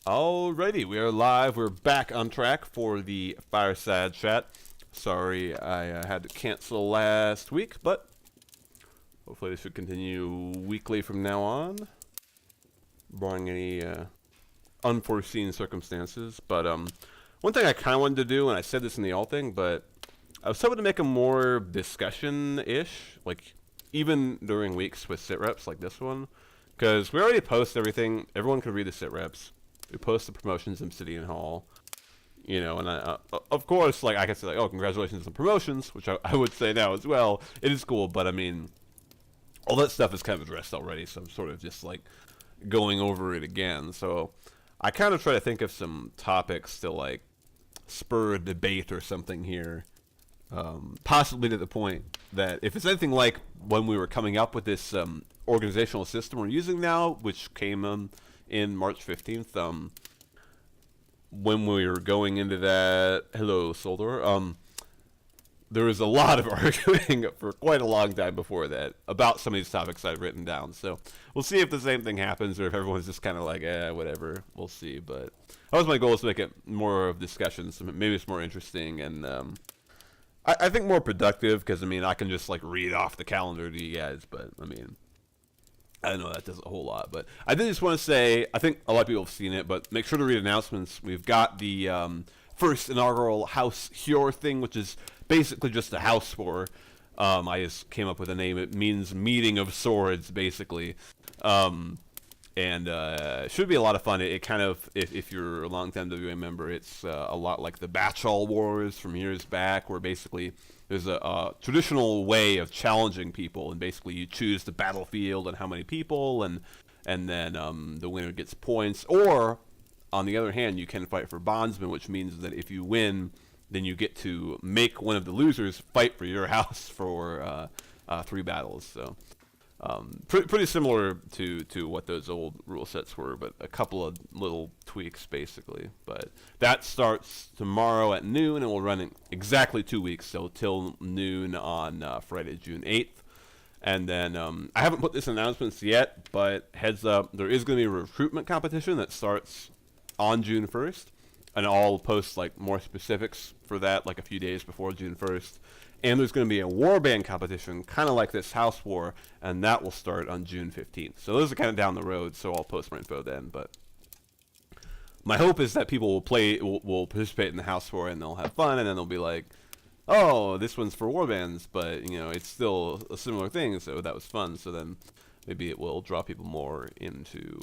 Alrighty, we are live. We're back on track for the Fireside chat. Sorry, I had to cancel last week, but hopefully this should continue weekly from now on, barring any unforeseen circumstances. But one thing I kind of wanted to do, and I said this in the all thing, but I was hoping to make a more discussion-ish, like even during weeks with sit reps like this one, because we already post everything. Everyone could read the sit reps. We post the promotions in Obsidian Hall, and of course, like I can say, like, oh, congratulations on promotions, which I would say now as well. It is cool, but I mean, all that stuff is kind of addressed already, so I'm sort of just like going over it again. So I kind of try to think of some topics to like spur a debate or something here, possibly to the point that if it's anything like when we were coming up with this organizational system we're using now, which came in March 15th, when we were going into that, hello, Solder, there was a lot of arguing for quite a long time before that about some of these topics I've written down. So we'll see if the same thing happens or if everyone's just kind of like, whatever. We'll see. But that was my goal, is to make it more of discussions. So maybe it's more interesting and I think more productive, because, I mean, I can just like read off the calendar to you guys. But, I mean, I don't know, that does a whole lot. But I did just want to say, I think a lot of people have seen it, but make sure to read announcements. We've got the first inaugural House Hjor thing, which is basically just a house war. I just came up with a name. It means meeting of swords, basically. And should be a lot of fun. It kind of, if you're a long-time WA member, it's a lot like the Batchall Wars from years back, where basically there's a traditional way of challenging people, and basically you choose the battlefield and how many people, and then the winner gets points. Or, on the other hand, you can fight for bondsman, which means that if you win, then you get to make one of the losers fight for your house for 3 battles. So pretty similar to what those old rule sets were, but a couple of little tweaks basically. But that starts tomorrow at noon and will run in exactly 2 weeks, so till noon on Friday, June 8th. And then I haven't put this in announcements yet, but heads up, there is going to be a recruitment competition that starts on June 1st, and I'll post like more specifics for that like a few days before June 1st. And there's going to be a warband competition, kind of like this house war, and that will start on June 15th. So those are kind of down the road, so I'll post more info then. But my hope is that people will participate in the house war, and they'll have fun, and then they'll be like, oh, this one's for warbands, but it's still a similar thing, so that was fun. So then maybe it will draw people more into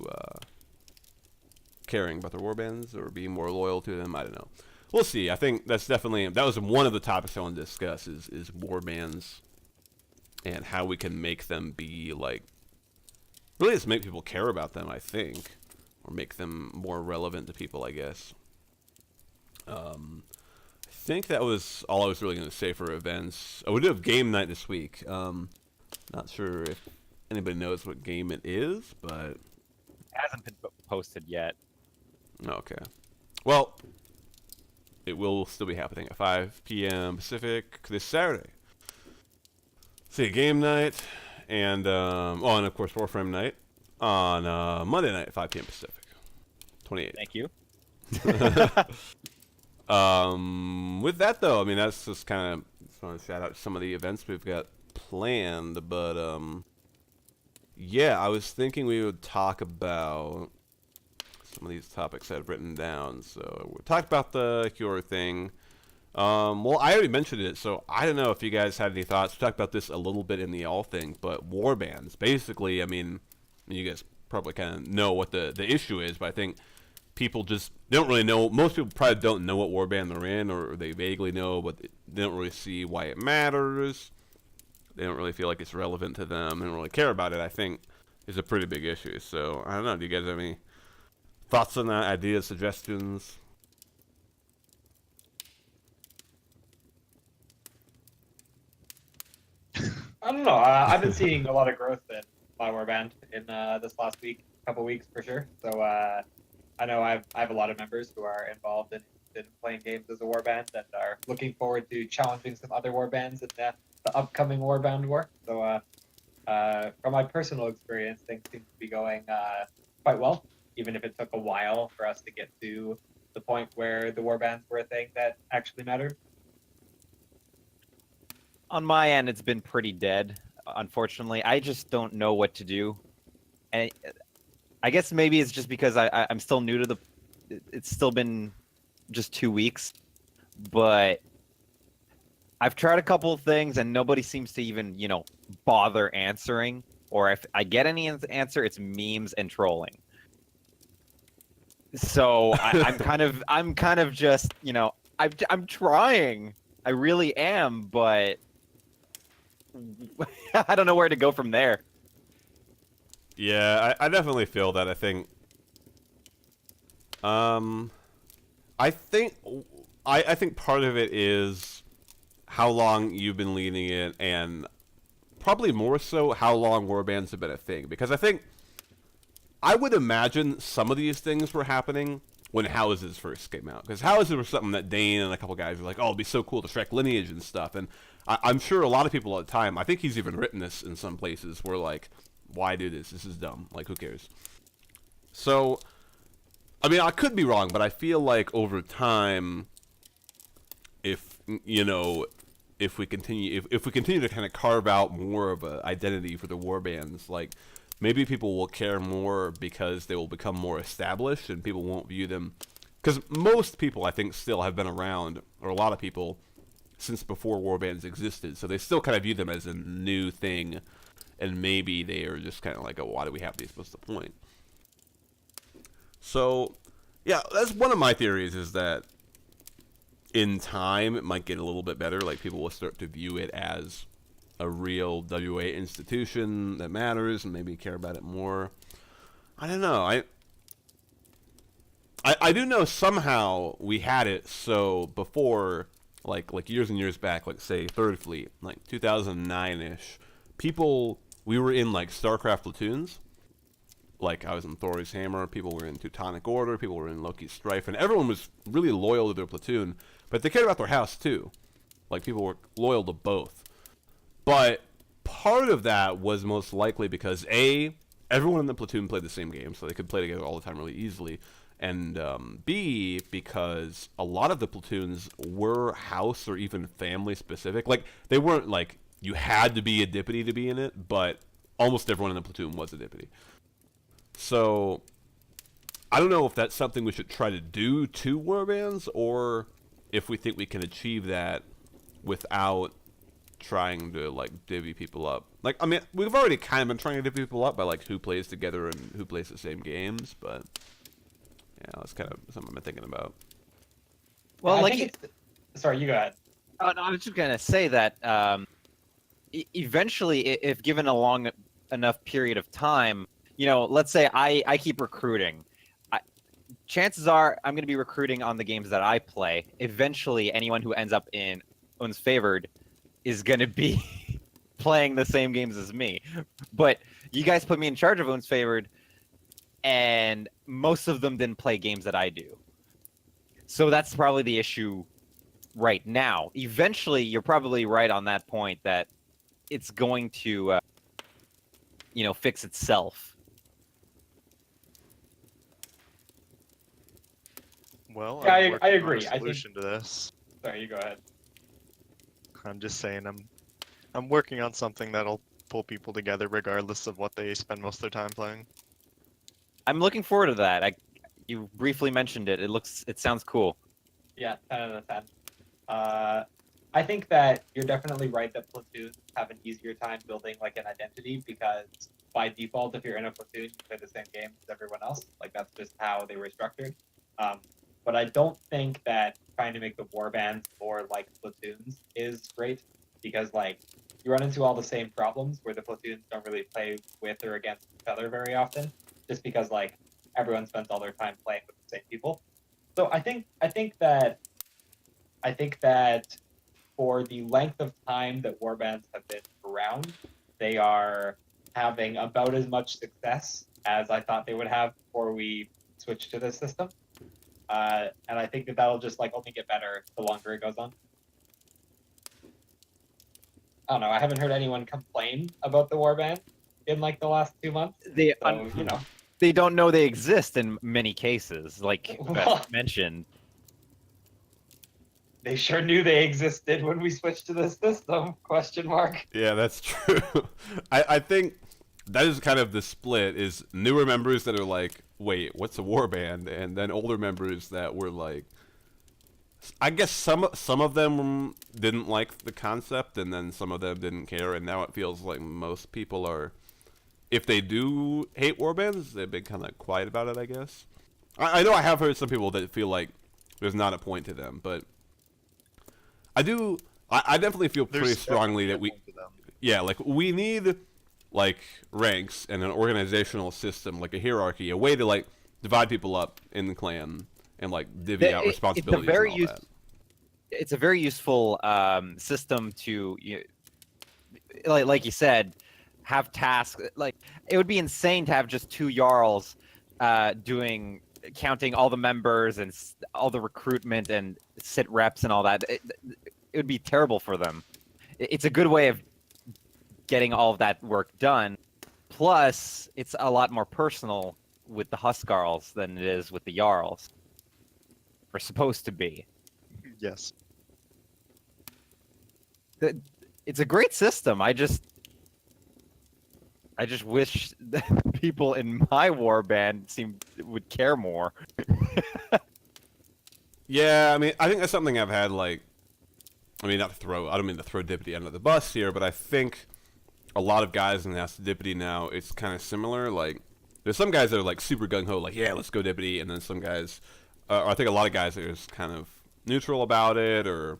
caring about their warbands or being more loyal to them. I don't know. We'll see. I think that was one of the topics I want to discuss is warbands and how we can make them be like, really just make people care about them, I think, or make them more relevant to people, I guess. I think that was all I was really going to say for events. Oh, we do have game night this week. Not sure if anybody knows what game it is, but It hasn't been posted yet. okay. Well, it will still be happening at 5 p.m. Pacific this Saturday. See, game night, and and of course Warframe night on Monday night at 5 p.m. Pacific, 28th. Thank you. With that though, I mean, that's just kind of, just want to shout out some of the events we've got planned, but yeah, I was thinking we would talk about some of these topics I've written down. So we talked about the Cure thing. Well, I already mentioned it, so I don't know if you guys had any thoughts. We talked about this a little bit in the all thing, but warbands. Basically, I mean, you guys probably kind of know what the issue is, but I think people just don't really know. Most people probably don't know what warband they're in, or they vaguely know, but they don't really see why it matters. They don't really feel like it's relevant to them. They don't really care about it, I think, is a pretty big issue. So, I don't know. Do you guys have any thoughts on that? Ideas, suggestions? I don't know. I've been seeing a lot of growth in my warband in this last couple weeks for sure. So I know I have a lot of members who are involved in playing games as a warband and are looking forward to challenging some other warbands in the upcoming warband war. So from my personal experience, things seem to be going quite well. even if it took a while for us to get to the point where the warbands were a thing that actually mattered. On my end, it's been pretty dead. Unfortunately, I just don't know what to do, and I guess maybe it's just because I'm still new to the. It's still been just 2 weeks, but I've tried a couple of things and nobody seems to even bother answering. Or if I get any answer, it's memes and trolling. So I'm kind of just I'm trying. I really am, but I don't know where to go from there. Yeah, I definitely feel that. I think, I think, I think part of it is how long you've been leading it, and probably more so how long warbands have been a thing. Because I think, I would imagine some of these things were happening when Houses first came out. Because Houses were something that Dane and a couple guys were like, oh, it'd be so cool to track lineage and stuff. And I'm sure a lot of people at the time, I think he's even written this in some places, were like, why do this? This is dumb. Like, who cares? So, I mean, I could be wrong, but I feel like over time, if if we continue to kind of carve out more of an identity for the warbands, like maybe people will care more because they will become more established and people won't view them, because most people I think still have been around, or a lot of people, since before warbands existed, so they still kind of view them as a new thing. And maybe they are just kind of like, oh, why do we have these? What's the point? So, yeah, that's one of my theories, is that in time it might get a little bit better. Like, people will start to view it as a real WA institution that matters and maybe care about it more. I don't know. I do know somehow we had it so before, like years and years back, like say Third Fleet, like 2009-ish, we were in like StarCraft platoons. Like I was in Thor's Hammer, people were in Teutonic Order, people were in Loki's Strife, and everyone was really loyal to their platoon, but they cared about their house too. Like people were loyal to both. But part of that was most likely because A, everyone in the platoon played the same game, so they could play together all the time really easily. And B, because a lot of the platoons were house or even family specific. Like they weren't like, you had to be a deputy to be in it, but almost everyone in the platoon was a deputy. So, I don't know if that's something we should try to do to warbands, or if we think we can achieve that without trying to, like, divvy people up. Like, I mean, we've already kind of been trying to divvy people up by, like, who plays together and who plays the same games, but, yeah, that's kind of something I've been thinking about. Well, I like, think sorry, you go ahead. no, I was just gonna say that eventually, if given a long enough period of time, let's say I keep recruiting. Chances are I'm going to be recruiting on the games that I play. Eventually, anyone who ends up in Owns Favored is going to be playing the same games as me. But you guys put me in charge of Owns Favored, and most of them didn't play games that I do. So that's probably the issue right now. Eventually, you're probably right on that point that it's going to, fix itself. Well, Yeah, I'm I working on agree. a I think- solution to this. Sorry, you go ahead. I'm just saying I'm working on something that'll pull people together regardless of what they spend most of their time playing. I'm looking forward to that. You briefly mentioned it. It sounds cool. Yeah, 10 out of 10. I think that you're definitely right that platoons have an easier time building like an identity, because by default, if you're in a platoon, you play the same game as everyone else. Like that's just how they were structured. But I don't think that trying to make the warbands more like platoons is great, because like you run into all the same problems where the platoons don't really play with or against each other very often, just because like everyone spends all their time playing with the same people. So I think that for the length of time that warbands have been around, they are having about as much success as I thought they would have before we switched to this system. And I think that that'll just like only get better the longer it goes on. I don't know. I haven't heard anyone complain about the warband in like the last 2 months. So, they don't know they exist in many cases, like Well, Beth mentioned. they sure knew they existed when we switched to this system? Question mark. Yeah, that's true. I think that is kind of the split, is newer members that are like, wait, what's a warband? And then older members that were like, I guess some of them didn't like the concept, and then some of them didn't care, and now it feels like most people are, if they do hate warbands, they've been kind of quiet about it, I guess. I know I have heard some people that feel like there's not a point to them, but I definitely feel pretty There's strongly that definitely a point to them. yeah, like we need like ranks and an organizational system, like a hierarchy, a way to like divide people up in the clan and like divvy out responsibilities and all that. It's a very useful system to, like you said, have tasks. Like it would be insane to have just two Jarls counting all the members and all the recruitment and sit reps and all that. It would be terrible for them. It's a good way of getting all of that work done. Plus, it's a lot more personal with the Huskarls than it is with the Jarls. Or supposed to be. Yes. It's a great system. I just wish that people in my warband would care more. Yeah, I mean, I think that's something I've had like, I mean, I don't mean to throw Dippity under the bus here, but I think a lot of guys in Ask Dippity now, it's kind of similar. Like, there's some guys that are like super gung ho, like, yeah, let's go Dippity, and then some guys, I think a lot of guys are just kind of neutral about it or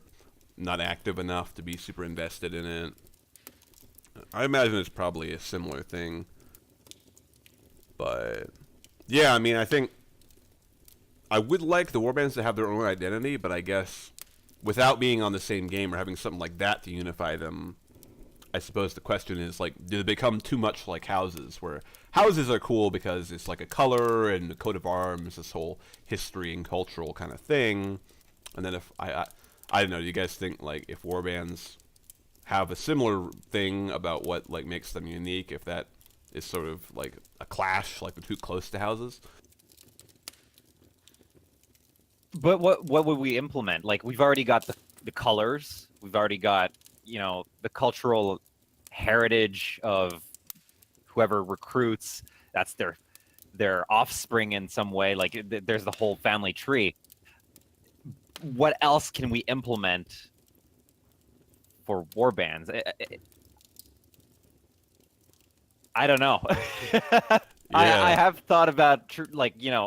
not active enough to be super invested in it. I imagine it's probably a similar thing. But yeah, I mean, I think I would like the warbands to have their own identity, but I guess without being on the same game or having something like that to unify them, I suppose the question is, like, do they become too much like houses, where houses are cool because it's like a color and a coat of arms, this whole history and cultural kind of thing. And then if I don't know, do you guys think like if warbands have a similar thing about what like makes them unique, if that is sort of like a clash, like they're too close to houses? But what would we implement? Like we've already got the colors. We've already got, the cultural heritage of whoever recruits. That's their offspring in some way. Like there's the whole family tree. What else can we implement for warbands? I don't know. I have thought about,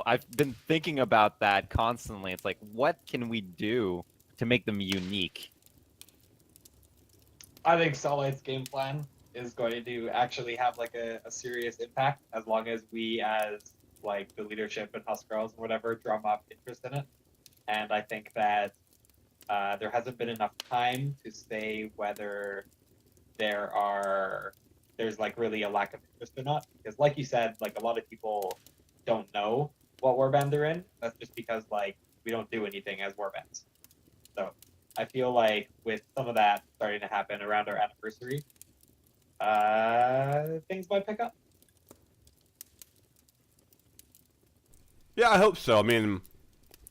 I've been thinking about that constantly. It's like, what can we do to make them unique? I think Solid's game plan is going to actually have like a serious impact as long as we, as like the leadership and Huskarls and whatever, drum up interest in it. And I think that there hasn't been enough time to say whether there's like really a lack of interest or not. Because like you said, like a lot of people don't know what warband they're in. That's just because like we don't do anything as warbands. So I feel like with some of that starting to happen around our anniversary, things might pick up. Yeah, I hope so. I mean,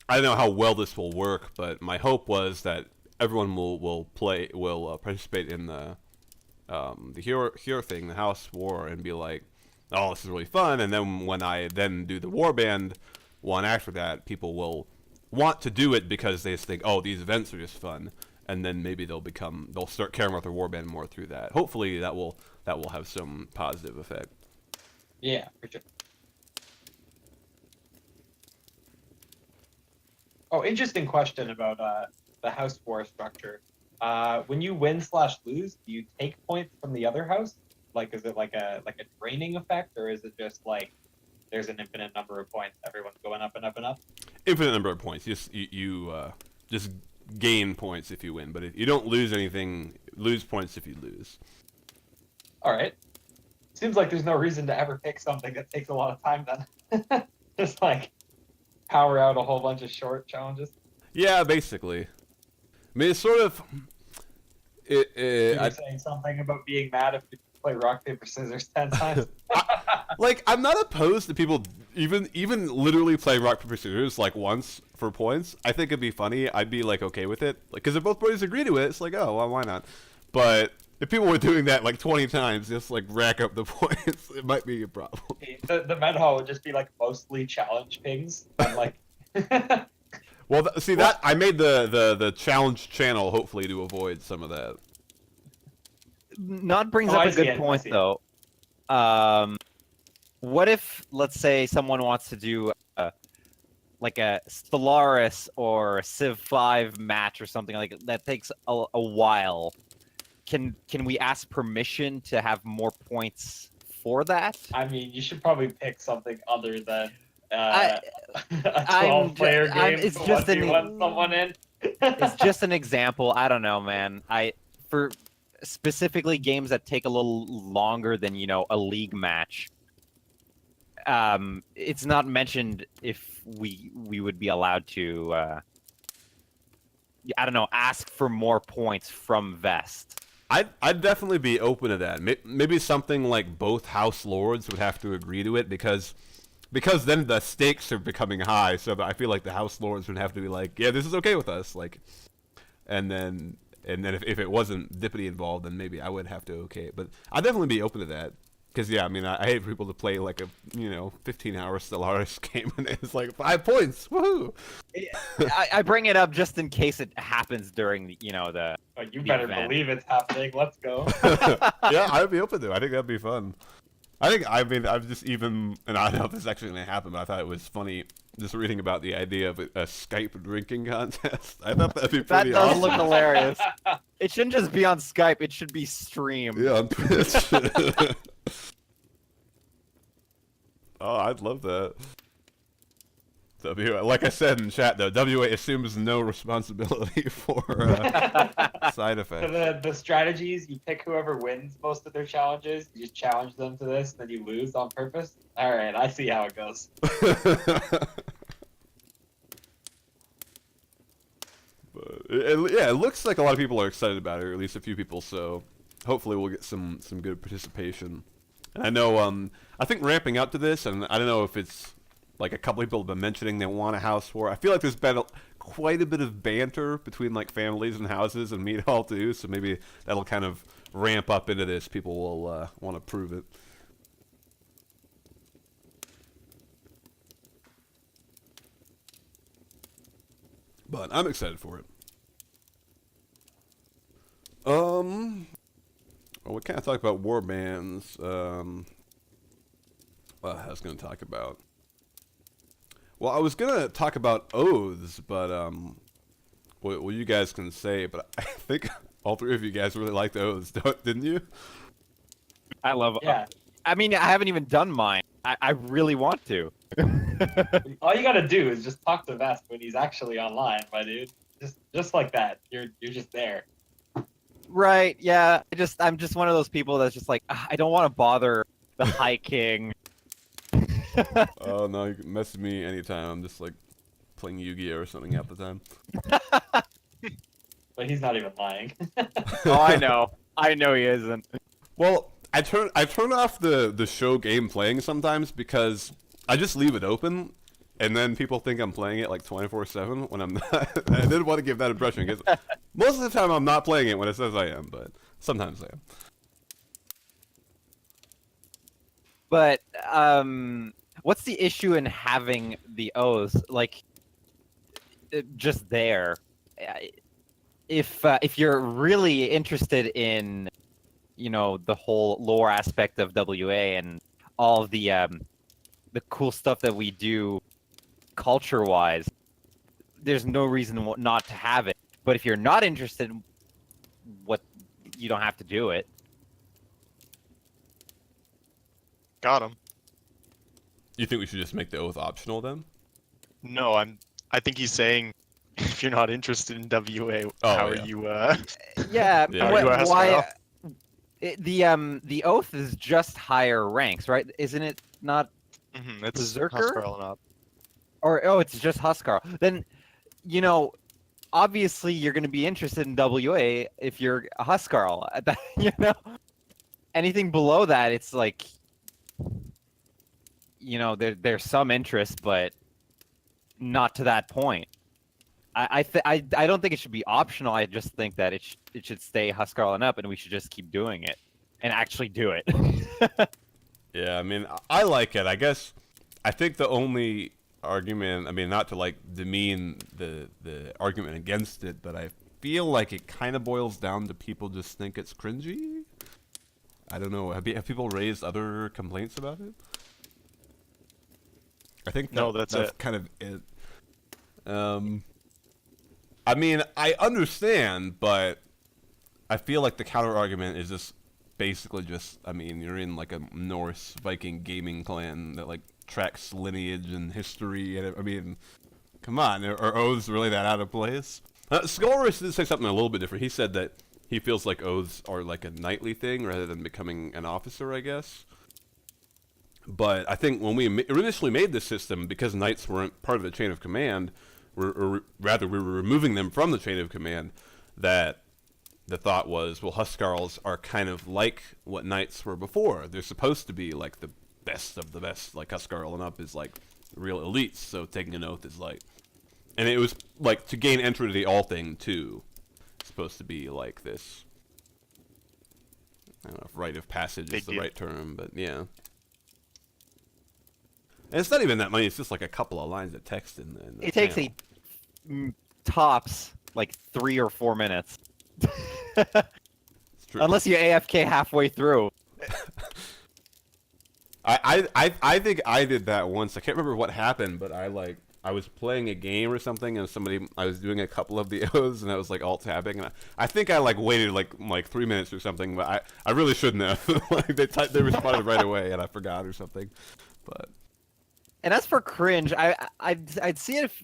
I don't know how well this will work, but my hope was that everyone will participate in the hero thing, the house war, and be like, oh, this is really fun. And then when I then do the warband one after that, people will want to do it because they just think, oh, these events are just fun, and then maybe they'll start caring about their warband more through that. Hopefully, that will have some positive effect. Yeah, for sure. Oh, interesting question about the house war structure. When you win/lose, do you take points from the other house? Like, is it like a draining effect, or is it just like there's an infinite number of points, everyone's going up and up and up? Infinite number of points. You just gain points if you win, but if you don't lose anything. Lose points if you lose. All right. Seems like there's no reason to ever pick something that takes a lot of time then. Just like power out a whole bunch of short challenges. Yeah, basically. I mean, it's sort of. You're saying something about being mad if you play rock paper scissors 10 times. like I'm not opposed to people even literally playing rock paper scissors like once for points. I think it'd be funny. I'd be like okay with it, like because if both parties agree to it, it's like oh well, why not? But if people were doing that like 20 times, just like rack up the points, it might be a problem. The med hall would just be like mostly challenge pings. And like, Well, see that I made the challenge channel hopefully to avoid some of that. Not brings Oh, up I a see good it, I point see it. though. What if, let's say, someone wants to do like a Stellaris or a Civ 5 match or something like that takes a while? Can we ask permission to have more points for that? I mean, you should probably pick something other than I- a 12-player game. it's to just 1v1 someone in. It's just an example. I don't know, man. For specifically games that take a little longer than a league match. It's not mentioned if we would be allowed to. I don't know. Ask for more points from Vest. I'd definitely be open to that. Maybe something like both House Lords would have to agree to it because then the stakes are becoming high. So I feel like the House Lords would have to be like, yeah, this is okay with us. Like, and then if it wasn't Dippity involved, then maybe I would have to okay it. But I'd definitely be open to that. Because, yeah, I mean, I hate for people to play, like, a, 15-hour Stellaris game, and it's like, 5 points, woohoo! I bring it up just in case it happens during the the. Oh, you The better event. believe it's happening. Let's go. Yeah, I'd be open to it. I think that'd be fun. I've just even, and I don't know if this is actually going to happen, but I thought it was funny just reading about the idea of a Skype drinking contest. I thought that'd be That pretty does awesome. look hilarious. It shouldn't just be on Skype. It should be streamed. Yeah, on Twitch. Oh, I'd love that. Like I said in chat, though, WA assumes no responsibility for side effects. The strategies, you pick whoever wins most of their challenges, you just challenge them to this, then you lose on purpose. Alright, I see how it goes. But yeah, it looks like a lot of people are excited about it, or at least a few people. So hopefully we'll get some good participation. And I know, I think ramping up to this, and I don't know if it's like a couple people have been mentioning they want a house war. I feel like there's been quite a bit of banter between like families and houses and Meat Hall too. So maybe that'll kind of ramp up into this. People will want to prove it. But I'm excited for it. Well, we kind of talked about war bands. Well, I was going to talk about. Well, I was going to talk about oaths, but well, you guys can say. But I think all three of you guys really liked oaths, didn't you? I love. Yeah. I mean, I haven't even done mine. I really want to. All you gotta do is just talk to Vest when he's actually online, my dude. Just like that. You're just there. Right? Yeah. I'm just one of those people that's just like I don't want to bother the High King. Oh no, you can message me anytime. I'm just like playing Yu-Gi-Oh or something half the time. But he's not even lying. Oh, I know. I know he isn't. Well, I turn off the show game playing sometimes because I just leave it open, and then people think I'm playing it like 24/7 when I'm not. I didn't want to give that impression because most of the time I'm not playing it when it says I am, but sometimes I am. But what's the issue in having the oaths like just there? If you're really interested in the whole lore aspect of WA and all of the cool stuff that we do culture-wise, there's no reason not to have it. But if you're not interested, you don't have to do it. Got him. You think we should just make the oath optional then? No, I think he's saying if you're not interested in WA, Oh, how yeah. are you? Yeah, Yeah. wh- You asked why? The oath is just higher ranks, right? Isn't it not? It's Berserker? Huskarl and up. Or it's just Huskar. Then, obviously you're going to be interested in WA if you're a Huskarl. Anything below that, it's like there's some interest, but not to that point. I don't think it should be optional. I just think that it should stay Huskarl and up, and we should just keep doing it and actually do it. Yeah, I mean, I like it. I guess I think the only argument, I mean, not to like demean the argument against it, but I feel like it kind of boils down to people just think it's cringy. I don't know. Have people raised other complaints about it? I think No, that's it. kind of it. I mean, I understand, but I feel like the counter argument is just basically just, I mean, you're in like a Norse Viking gaming clan that like tracks lineage and history, and I mean, come on, are oaths really that out of place? Skullrush did say something a little bit different. He said that he feels like oaths are like a knightly thing rather than becoming an officer, I guess. But I think when we initially made this system, because knights weren't part of the chain of command, or rather we were removing them from the chain of command, that the thought was, well, Huskarls are kind of like what knights were before. They're supposed to be like the best of the best. Like Huskarl and up is like real elites, so taking an oath is like... And it was like to gain entry to the all thing too. It's supposed to be like this... I don't know if rite of passage is the right term, but yeah. And it's not even that many, it's just like a couple of lines of text in the It takes channel. tops like 3 or 4 minutes. It's true. Unless you AFK halfway through. I think I did that once. I can't remember what happened, but I was playing a game or something, and I was doing a couple of the O's, and I was like alt tabbing, and I think I like waited like 3 minutes or something, but I really shouldn't have. Like they responded right away, and I forgot or something. But And as for cringe, I'd see it if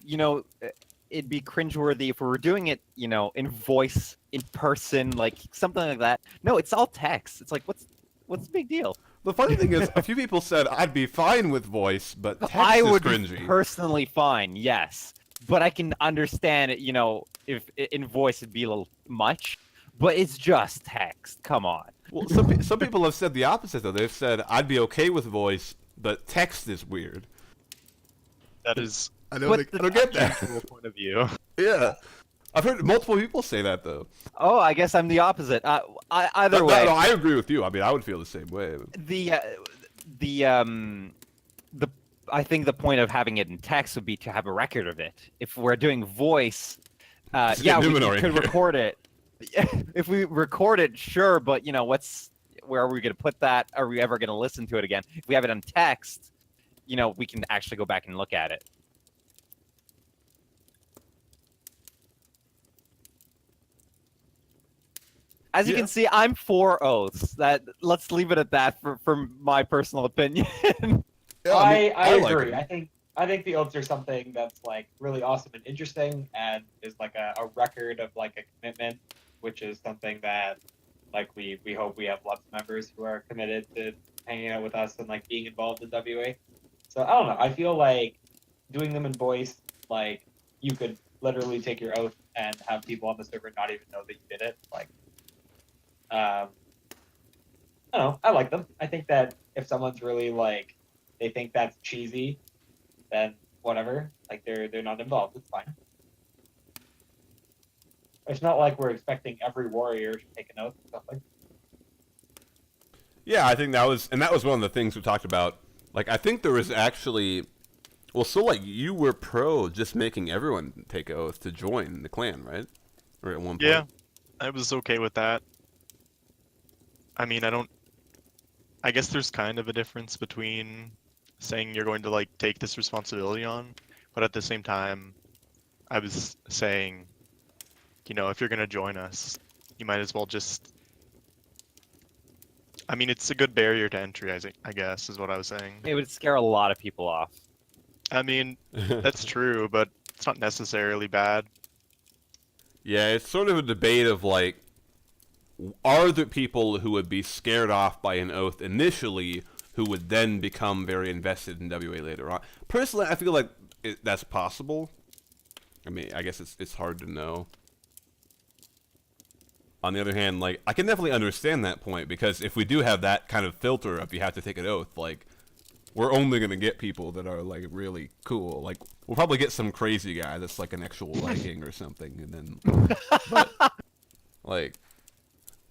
it'd be cringeworthy if we were doing it in voice, in person, like something like that. No, it's all text. It's like what's the big deal? the funny thing is, a few people said I'd be fine with voice, but text I is would cringy. be personally fine, yes, but I can understand it. If in voice it'd be a little much, but it's just text. Come on. Well, some people have said the opposite though. They've said I'd be okay with voice, but text is weird. That is I don't get that. a point of view. Yeah, I've heard multiple people say that though. Oh, I guess I'm the opposite. Either No, way, no, I agree with you. I mean, I would feel the same way. the I think the point of having it in text would be to have a record of it. If we're doing voice, yeah, we Numenor could here. record it. If we record it, sure, but where are we going to put that? Are we ever going to listen to it again? If we have it on text, we can actually go back and look at it. As you Yeah. can see, I'm for oaths. Let's leave it at that for my personal opinion. Yeah, I like agree. it. I think the oaths are something that's like really awesome and interesting, and is like a record of like a commitment, which is something that like we hope we have lots of members who are committed to hanging out with us and like being involved in WA. So I don't know. I feel like doing them in voice, like you could literally take your oath and have people on the server not even know that you did it. Like, I don't know. I like them. I think that if someone's really like they think that's cheesy, then whatever. Like they're not involved. It's fine. It's not like we're expecting every warrior to take an oath or something. Yeah, I think that was one of the things we talked about. Like, I think there was actually, well, so like you were pro just making everyone take an oath to join the clan, right? Or at one point. Yeah, I was okay with that. I mean, I guess there's kind of a difference between saying you're going to like take this responsibility on, but at the same time, I was saying, if you're going to join us, you might as well just... I mean, it's a good barrier to entry, I guess, is what I was saying. It would scare a lot of people off. I mean, that's true, but it's not necessarily bad. Yeah, it's sort of a debate of like, are there people who would be scared off by an oath initially who would then become very invested in WA later on? Personally, I feel like that's possible. I mean, I guess it's hard to know. On the other hand, like, I can definitely understand that point, because if we do have that kind of filter if you have to take an oath, like, we're only gonna get people that are like really cool. Like we'll probably get some crazy guy that's like an actual Viking or something, and then but like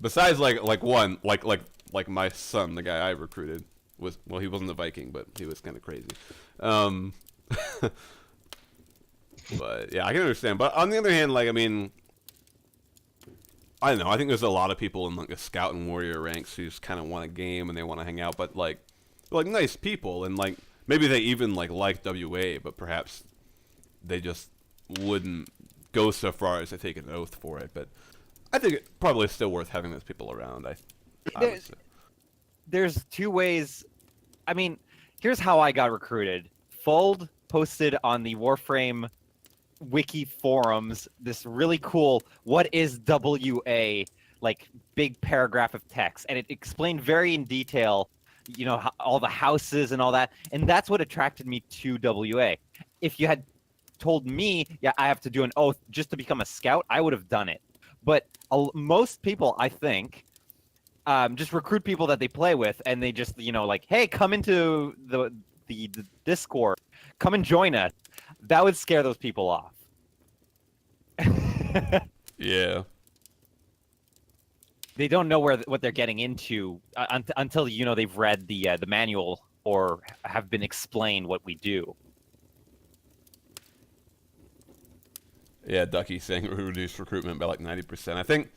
besides like one like my son, the guy I recruited was well he wasn't a Viking, but he was kind of crazy. Um, but yeah, I can understand. But on the other hand, like I mean. I don't know. I think there's a lot of people in like the scout and warrior ranks who just kind of want a game and they want to hang out, but like, they're, like nice people and like maybe they even like WA, but perhaps they just wouldn't go so far as to take an oath for it. But I think it probably is still worth having those people around. I would say. There's two ways. I mean, here's how I got recruited. Fold posted on the Warframe wiki forums this really cool what is WA like big paragraph of text, and it explained very in detail, you know, all the houses and all that, and that's what attracted me to WA. If you had told me, yeah, I have to do an oath just to become a scout, I would have done it. But most people, I think, just recruit people that they play with, and they just, you know, like, hey, come into the Discord, come and join us. That would scare those people off. Yeah. They don't know what they're getting into until, you know, they've read the manual or have been explained what we do. Yeah, Ducky saying it would reduce recruitment by like 90%. I think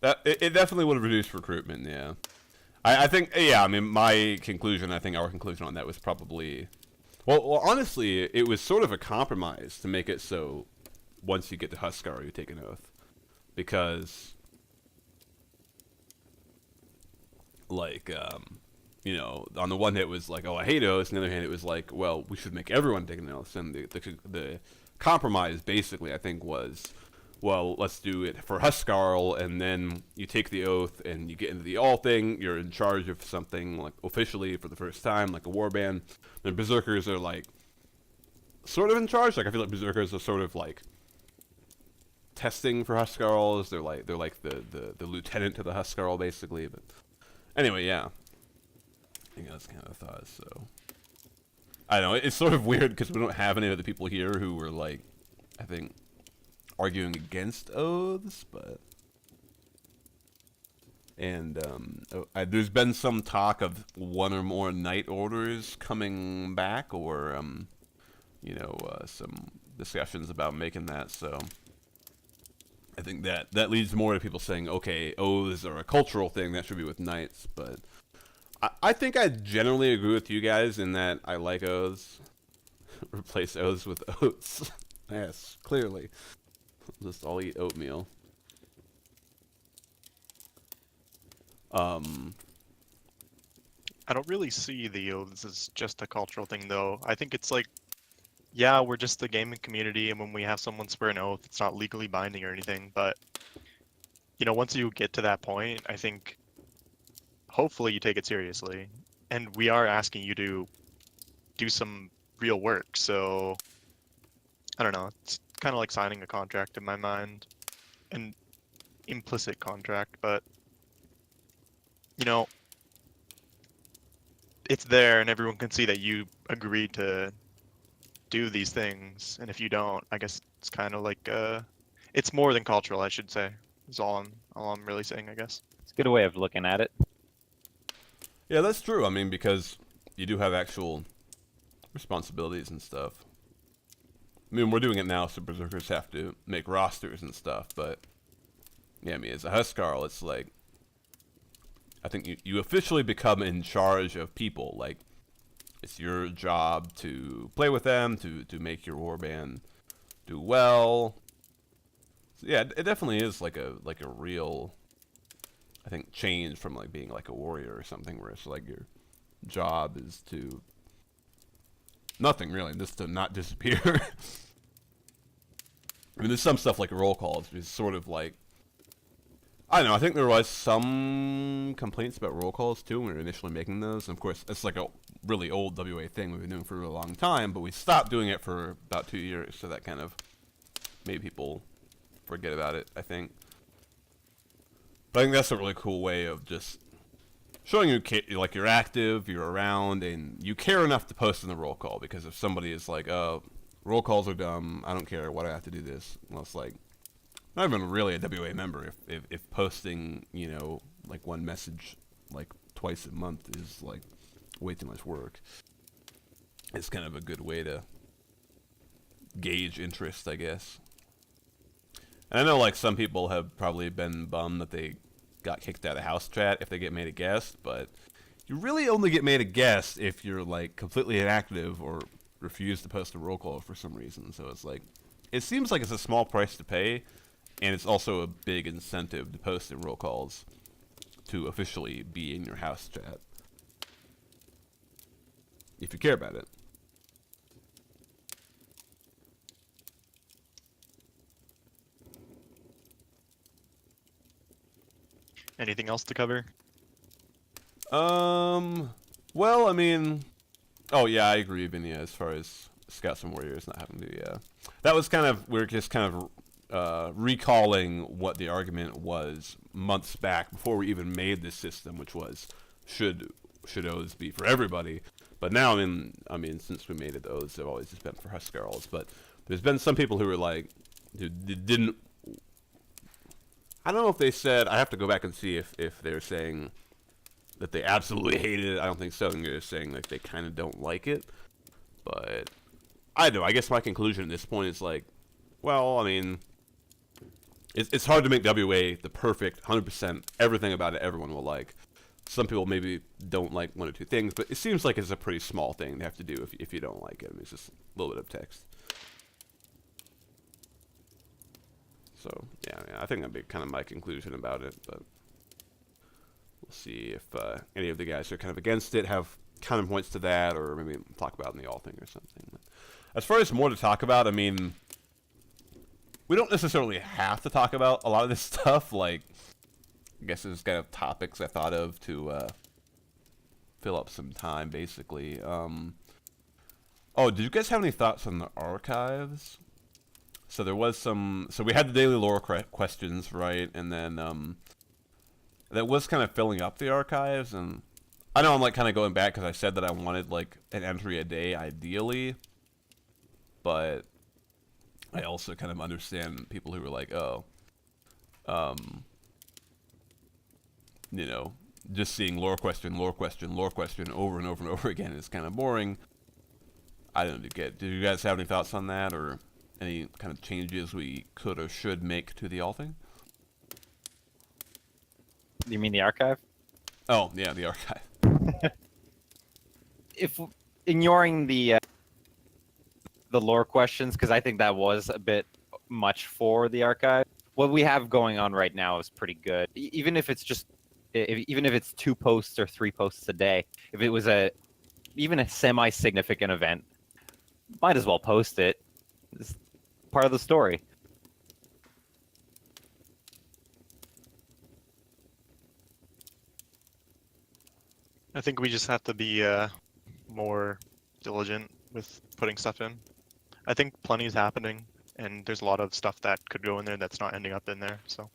that it definitely would have reduced recruitment. Yeah. I think yeah. I mean, my conclusion. I think our conclusion on that was probably. Well, honestly, it was sort of a compromise to make it so once you get to Huskar, you take an oath. Because, like, you know, on the one hand it was like, oh, I hate oaths. On the other hand, it was like, well, we should make everyone take an oath. And the compromise, basically, I think, was, well, let's do it for Huskarl, and then you take the oath, and you get into the all thing. You're in charge of something, like, officially for the first time, like a warband. And Berserkers are, like, sort of in charge. Like, I feel like Berserkers are sort of, like, testing for Huskarls. They're like the lieutenant to the Huskarl, basically. But anyway, yeah. I think that's kind of thought, so. I don't know, it's sort of weird because we don't have any of the people here who were, like, I think, arguing against oaths, but... And, there's been some talk of one or more Knight Orders coming back, or, you know, some discussions about making that, so... I think that leads more to people saying, okay, oaths are a cultural thing, that should be with Knights, but... I think I generally agree with you guys in that I like oaths. Replace oaths with oats. Yes, clearly. Just all eat oatmeal. I don't really see the oaths as just a cultural thing, though. I think it's like, yeah, we're just the gaming community, and when we have someone swear an oath, it's not legally binding or anything, but, you know, once you get to that point, I think hopefully you take it seriously. And we are asking you to do some real work, so I don't know. It's kind of like signing a contract in my mind, an implicit contract, but you know, it's there and everyone can see that you agreed to do these things, and if you don't, I guess it's kind of like it's more than cultural, I should say. Is all I'm really saying, I guess. It's a good way of looking at it. Yeah, that's true. I mean, because you do have actual responsibilities and stuff. I mean, we're doing it now, so Berserkers have to make rosters and stuff, but yeah, I mean, as a Huskarl, it's like, I think you officially become in charge of people. Like, it's your job to play with them, to make your warband do well. So yeah, it definitely is like a real, I think, change from like being like a warrior or something, where it's like your job is to nothing really, just to not disappear. I mean, there's some stuff like roll calls, which is sort of like, I don't know, I think there was some complaints about roll calls too when we were initially making those. And of course, it's like a really old WA thing we've been doing for a long time, but we stopped doing it for about 2 years, so that kind of made people forget about it, I think. But I think that's a really cool way of just showing like you're active, you're around, and you care enough to post in the roll call. Because if somebody is like, "Oh, roll calls are dumb. I don't care. Why do I have to do this?" Well, it's like not even really a WA member. If posting, like one message like twice a month is like way too much work, it's kind of a good way to gauge interest, I guess. And I know like some people have probably been bummed that they got kicked out of house chat if they get made a guest, but you really only get made a guest if you're like completely inactive or refuse to post a roll call for some reason. So it's like, it seems like it's a small price to pay, and it's also a big incentive to post in roll calls to officially be in your house chat, if you care about it. Anything else to cover? Well, I mean, oh yeah, I agree, Vinny, as far as Scouts and Warriors not having to, yeah. That was we're just kind of recalling what the argument was months back before we even made this system, which was, should O's be for everybody? But now, I mean, since we made it, O's have always just been for Huskarls, but there's been some people who were like, didn't, I don't know if they said, I have to go back and see if they're saying that they absolutely hated it. I don't think so. I think they're saying like they kind of don't like it. But I don't know. I guess my conclusion at this point is like, well, I mean, it's hard to make WA the perfect 100% everything about it everyone will like. Some people maybe don't like one or two things, but it seems like it's a pretty small thing to have to do if you don't like it. I mean, it's just a little bit of text. So, yeah, I think that'd be kind of my conclusion about it, but we'll see if any of the guys who are kind of against it have counterpoints to that, or maybe talk about it in the all thing or something. But as far as more to talk about, I mean, we don't necessarily have to talk about a lot of this stuff. Like, I guess there's kind of topics I thought of to fill up some time, basically. Oh, did you guys have any thoughts on the archives? So there was some, so we had the daily lore questions, right? And then that was kind of filling up the archives, and I know I'm like kind of going back because I said that I wanted like an entry a day ideally, but I also kind of understand people who were like, oh, just seeing lore question, lore question, lore question over and over and over again is kind of boring. I don't know, did you guys have any thoughts on that, or any kind of changes we could or should make to the all thing? You mean the archive? Oh, yeah, the archive. If ignoring the lore questions, because I think that was a bit much for the archive, what we have going on right now is pretty good. Even if it's just, even if it's 2 posts or 3 posts a day, if it was even a semi-significant event, might as well post it. It's part of the story. I think we just have to be more diligent with putting stuff in. I think plenty is happening, and there's a lot of stuff that could go in there that's not ending up in there. So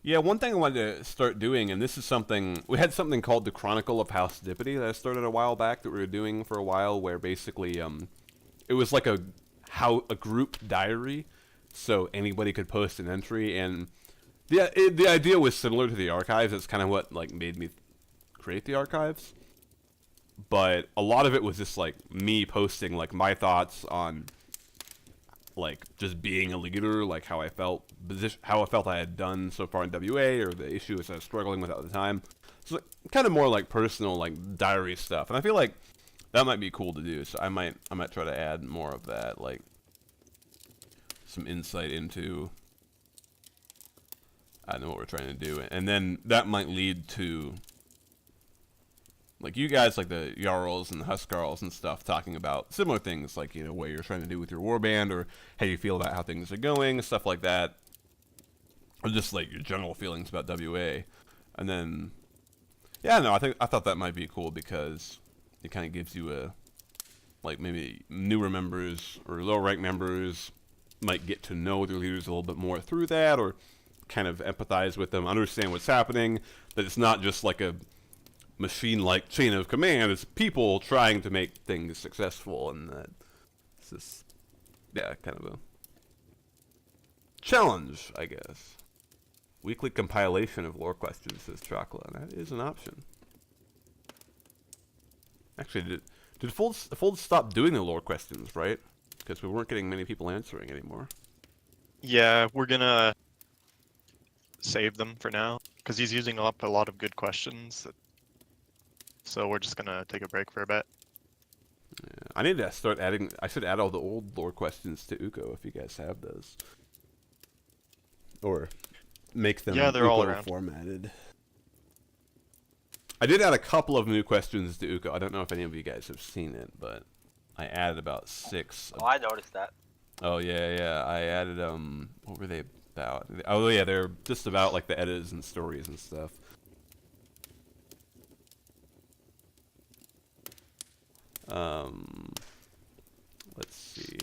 Yeah, one thing I wanted to start doing, and this is something, we had something called the Chronicle of House Dippity that I started a while back that we were doing for a while, where basically it was like a group diary, so anybody could post an entry, and the idea was similar to the archives. It's kind of what like made me create the archives, but a lot of it was just like me posting like my thoughts on like just being a leader, like how I felt I had done so far in WA, or the issues I was struggling with at the time. So kind of more like personal, like diary stuff, and I feel like that might be cool to do. So I might try to add more of that, like some insight into, I don't know what we're trying to do, and then that might lead to like you guys, like the Jarls and the Huskarls and stuff, talking about similar things, like, what you're trying to do with your warband, or how you feel about how things are going, stuff like that, or just like your general feelings about WA. And then, yeah, no, I thought that might be cool because it kind of gives you a, like, maybe newer members or lower rank members might get to know their leaders a little bit more through that, or kind of empathize with them, understand what's happening, that it's not just like a machine-like chain of command, it's people trying to make things successful, and that it's just, yeah, kind of a challenge, I guess. Weekly compilation of lore questions, says Chocla. That is an option. Actually, did Fold stop doing the lore questions, right? Because we weren't getting many people answering anymore. Yeah, we're gonna save them for now because he's using up a lot of good questions. So we're just gonna take a break for a bit. Yeah. I need to start adding. I should add all the old lore questions to Uko if you guys have those, or make them Yeah, they're all Uko around. formatted. I did add a couple of new questions to Uko. I don't know if any of you guys have seen it, but I added about 6. Oh, I noticed that. Oh yeah. I added what were they about? Oh yeah, they're just about like the edits and stories and stuff. Let's see.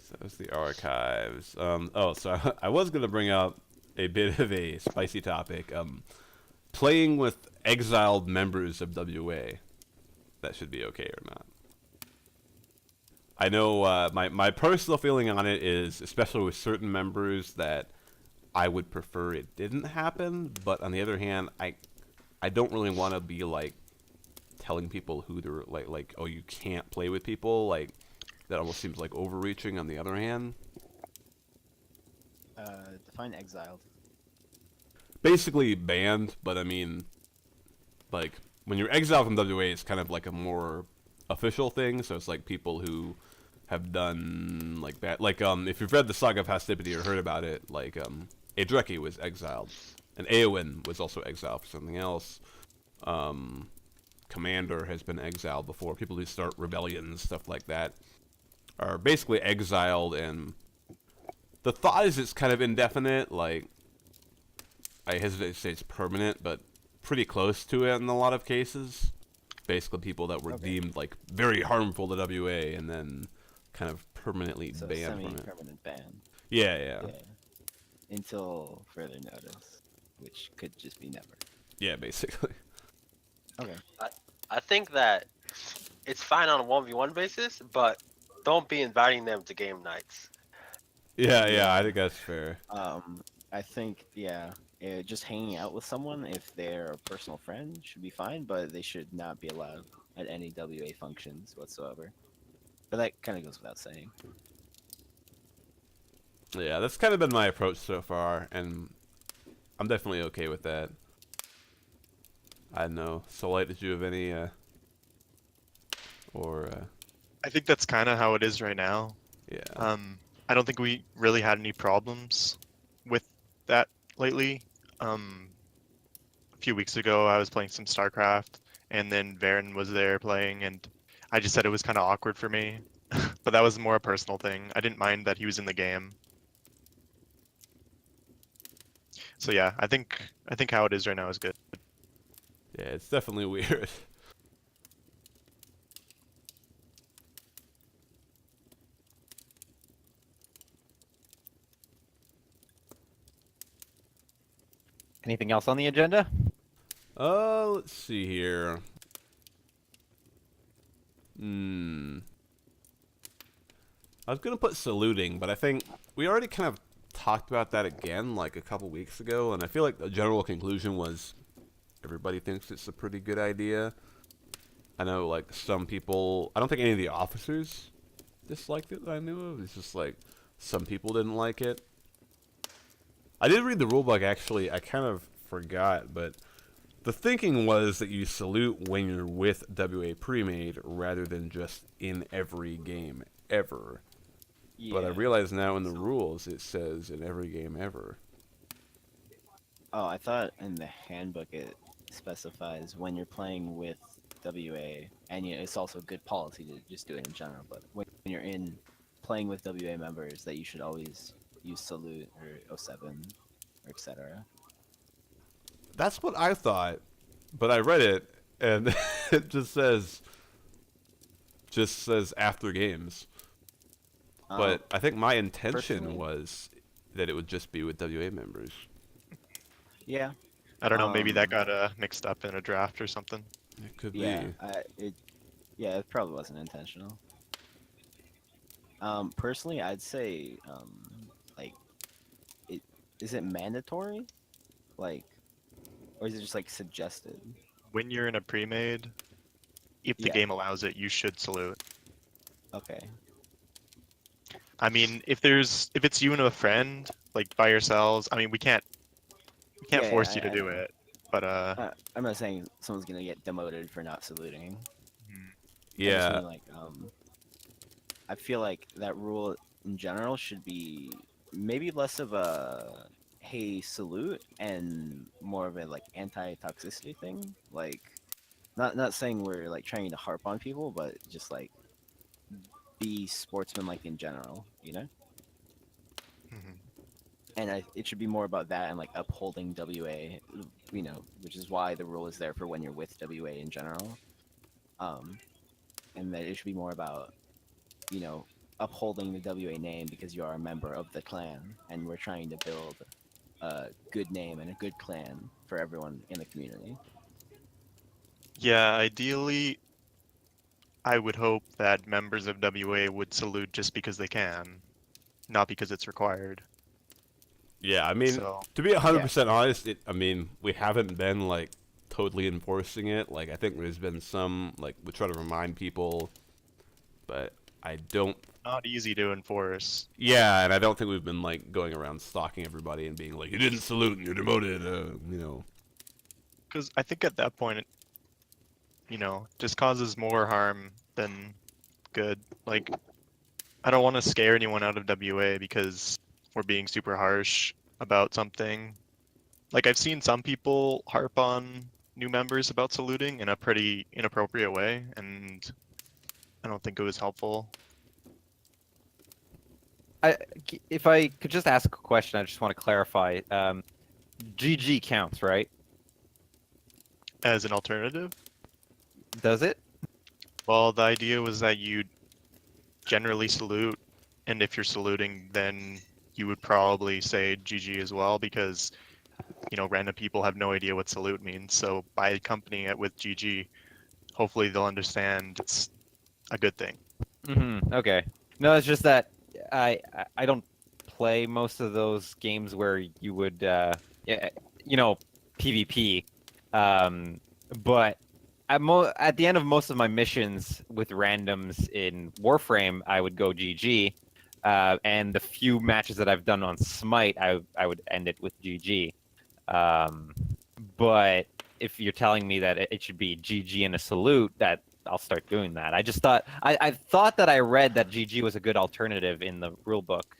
So that's the archives. Oh, so I was gonna bring up a bit of a spicy topic. Playing with exiled members of WA. That should be okay or not. I know my personal feeling on it is, especially with certain members, that I would prefer it didn't happen. But on the other hand, I don't really want to be like telling people who they're like oh, you can't play with people. Like that almost seems like overreaching. On the other hand, Define exiled. basically banned. But I mean, like when you're exiled from WA, it's kind of like a more official thing. So it's like people who have done like that. Like if you've read the Saga of Hastipity or heard about it, like Adreki was exiled, and Eowyn was also exiled for something else. Commander has been exiled before. People who start rebellions, stuff like that, are basically exiled, and the thought is it's kind of indefinite. Like, I hesitate to say it's permanent, but pretty close to it in a lot of cases. Basically, people that were deemed like very harmful to WA, and then kind of permanently So banned from it. semi-permanent ban. Yeah. Until further notice, which could just be never. Yeah, basically. Okay. I think that it's fine on a 1v1 basis, but don't be inviting them to game nights. Yeah, I think that's fair. I think just hanging out with someone if they're a personal friend should be fine, but they should not be allowed at any WA functions whatsoever. But that kind of goes without saying. Yeah, that's kind of been my approach so far, and I'm definitely okay with that. I don't know. Solite, did you have any, I think that's kind of how it is right now. yeah. I don't think we really had any problems with that lately. A few weeks ago, I was playing some StarCraft, and then Varen was there playing, and I just said it was kind of awkward for me. But that was more a personal thing. I didn't mind that he was in the game. So yeah, I think how it is right now is good. Yeah, it's definitely weird. Anything else on the agenda? Let's see here. I was gonna put saluting, but I think we already kind of talked about that again like a couple weeks ago, and I feel like the general conclusion was everybody thinks it's a pretty good idea. I know like some people, I don't think any of the officers disliked it that I knew of. It's just like some people didn't like it. I did read the rulebook actually. I kind of forgot, but the thinking was that you salute when you're with WA pre-made rather than just in every game ever. Yeah. But I realize now in the rules it says in every game ever. Oh, I thought in the handbook it specifies when you're playing with WA, and it's also good policy to just do it in general. But when you're playing with WA members, that you should always use salute or 07 or etc. That's what I thought, but I read it and it just says after games. But I think my intention personally- was that it would just be with WA members. Yeah. I don't know. Maybe that Um, got mixed up in a draft or something. It could Yeah. be. It probably wasn't intentional. Personally, I'd say, like, it is it mandatory, like, or is it just like suggested? When you're in a pre-made, if the Yeah. game allows it, you should salute. Okay. I mean, if it's you and a friend, like by yourselves, I mean, we can't Yeah, force you I to do know. it. But I'm not saying someone's gonna get demoted for not saluting. I just Yeah. mean, like, I feel like that rule in general should be maybe less of a hey salute and more of a like anti-toxicity thing. Like, not saying we're like trying to harp on people, but just like be sportsmanlike in general, you know. mhm. And it should be more about that and like upholding WA, you know, which is why the rule is there for when you're with WA in general. And that it should be more about, you know, upholding the WA name because you are a member of the clan, and we're trying to build a good name and a good clan for everyone in the community. Yeah, ideally, I would hope that members of WA would salute just because they can, not because it's required. Yeah, I mean, So to be 100% honest, I mean, we haven't been like totally enforcing it. Like, I think there's been some like we try to remind people, but I don't. not easy to enforce. Yeah, and I don't think we've been like going around stalking everybody and being like, "You didn't salute and you're demoted." You know. Because I think at that point, just causes more harm than good. Like, I don't want to scare anyone out of WA because we're being super harsh about something. Like, I've seen some people harp on new members about saluting in a pretty inappropriate way, and I don't think it was helpful. If I could just ask a question, I just want to clarify. GG counts, right? As an alternative, Does it? well, the idea was that you generally salute, and if you're saluting, then you would probably say GG as well because random people have no idea what salute means. So by accompanying it with GG, hopefully they'll understand it's a good thing. Okay. No, it's just that I don't play most of those games where you would PvP. But at the end of most of my missions with randoms in Warframe, I would go GG. And the few matches that I've done on Smite, I would end it with GG. But if you're telling me that it should be GG and a salute, that I'll start doing that. I just thought I thought that I read that GG was a good alternative in the rule book.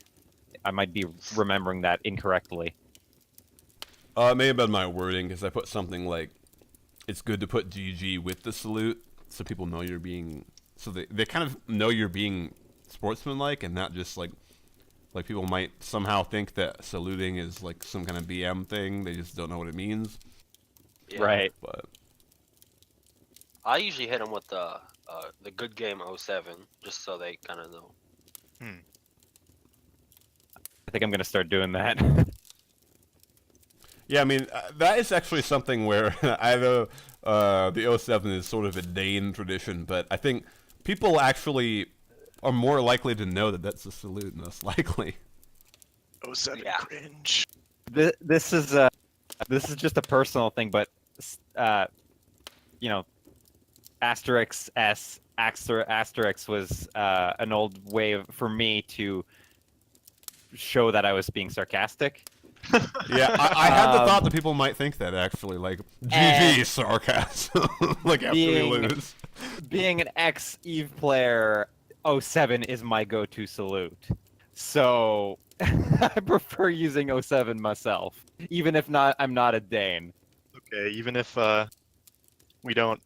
I might be remembering that incorrectly. It may have been my wording because I put something like, "It's good to put GG with the salute so people know you're being." So they kind of know you're being sportsmanlike and not just like people might somehow think that saluting is like some kind of BM thing. They just don't know what it means. Yeah. Right. But I usually hit them with the good game 07, just so they kind of know. I think I'm gonna start doing that. yeah, I mean that is actually something where I know the 07 is sort of a Dane tradition, but I think people actually are more likely to know that that's a salute, most likely. 07 Yeah. cringe. This is just a personal thing, but asterisk s asterisk was an old way for me to show that I was being sarcastic. Yeah, I had the thought that people might think that actually, like GG And sarcasm, like after we being- lose. Being an ex-Eve player, 07 is my go-to salute. So I prefer using 07 myself, even if I'm not a Dane. Okay, even if we don't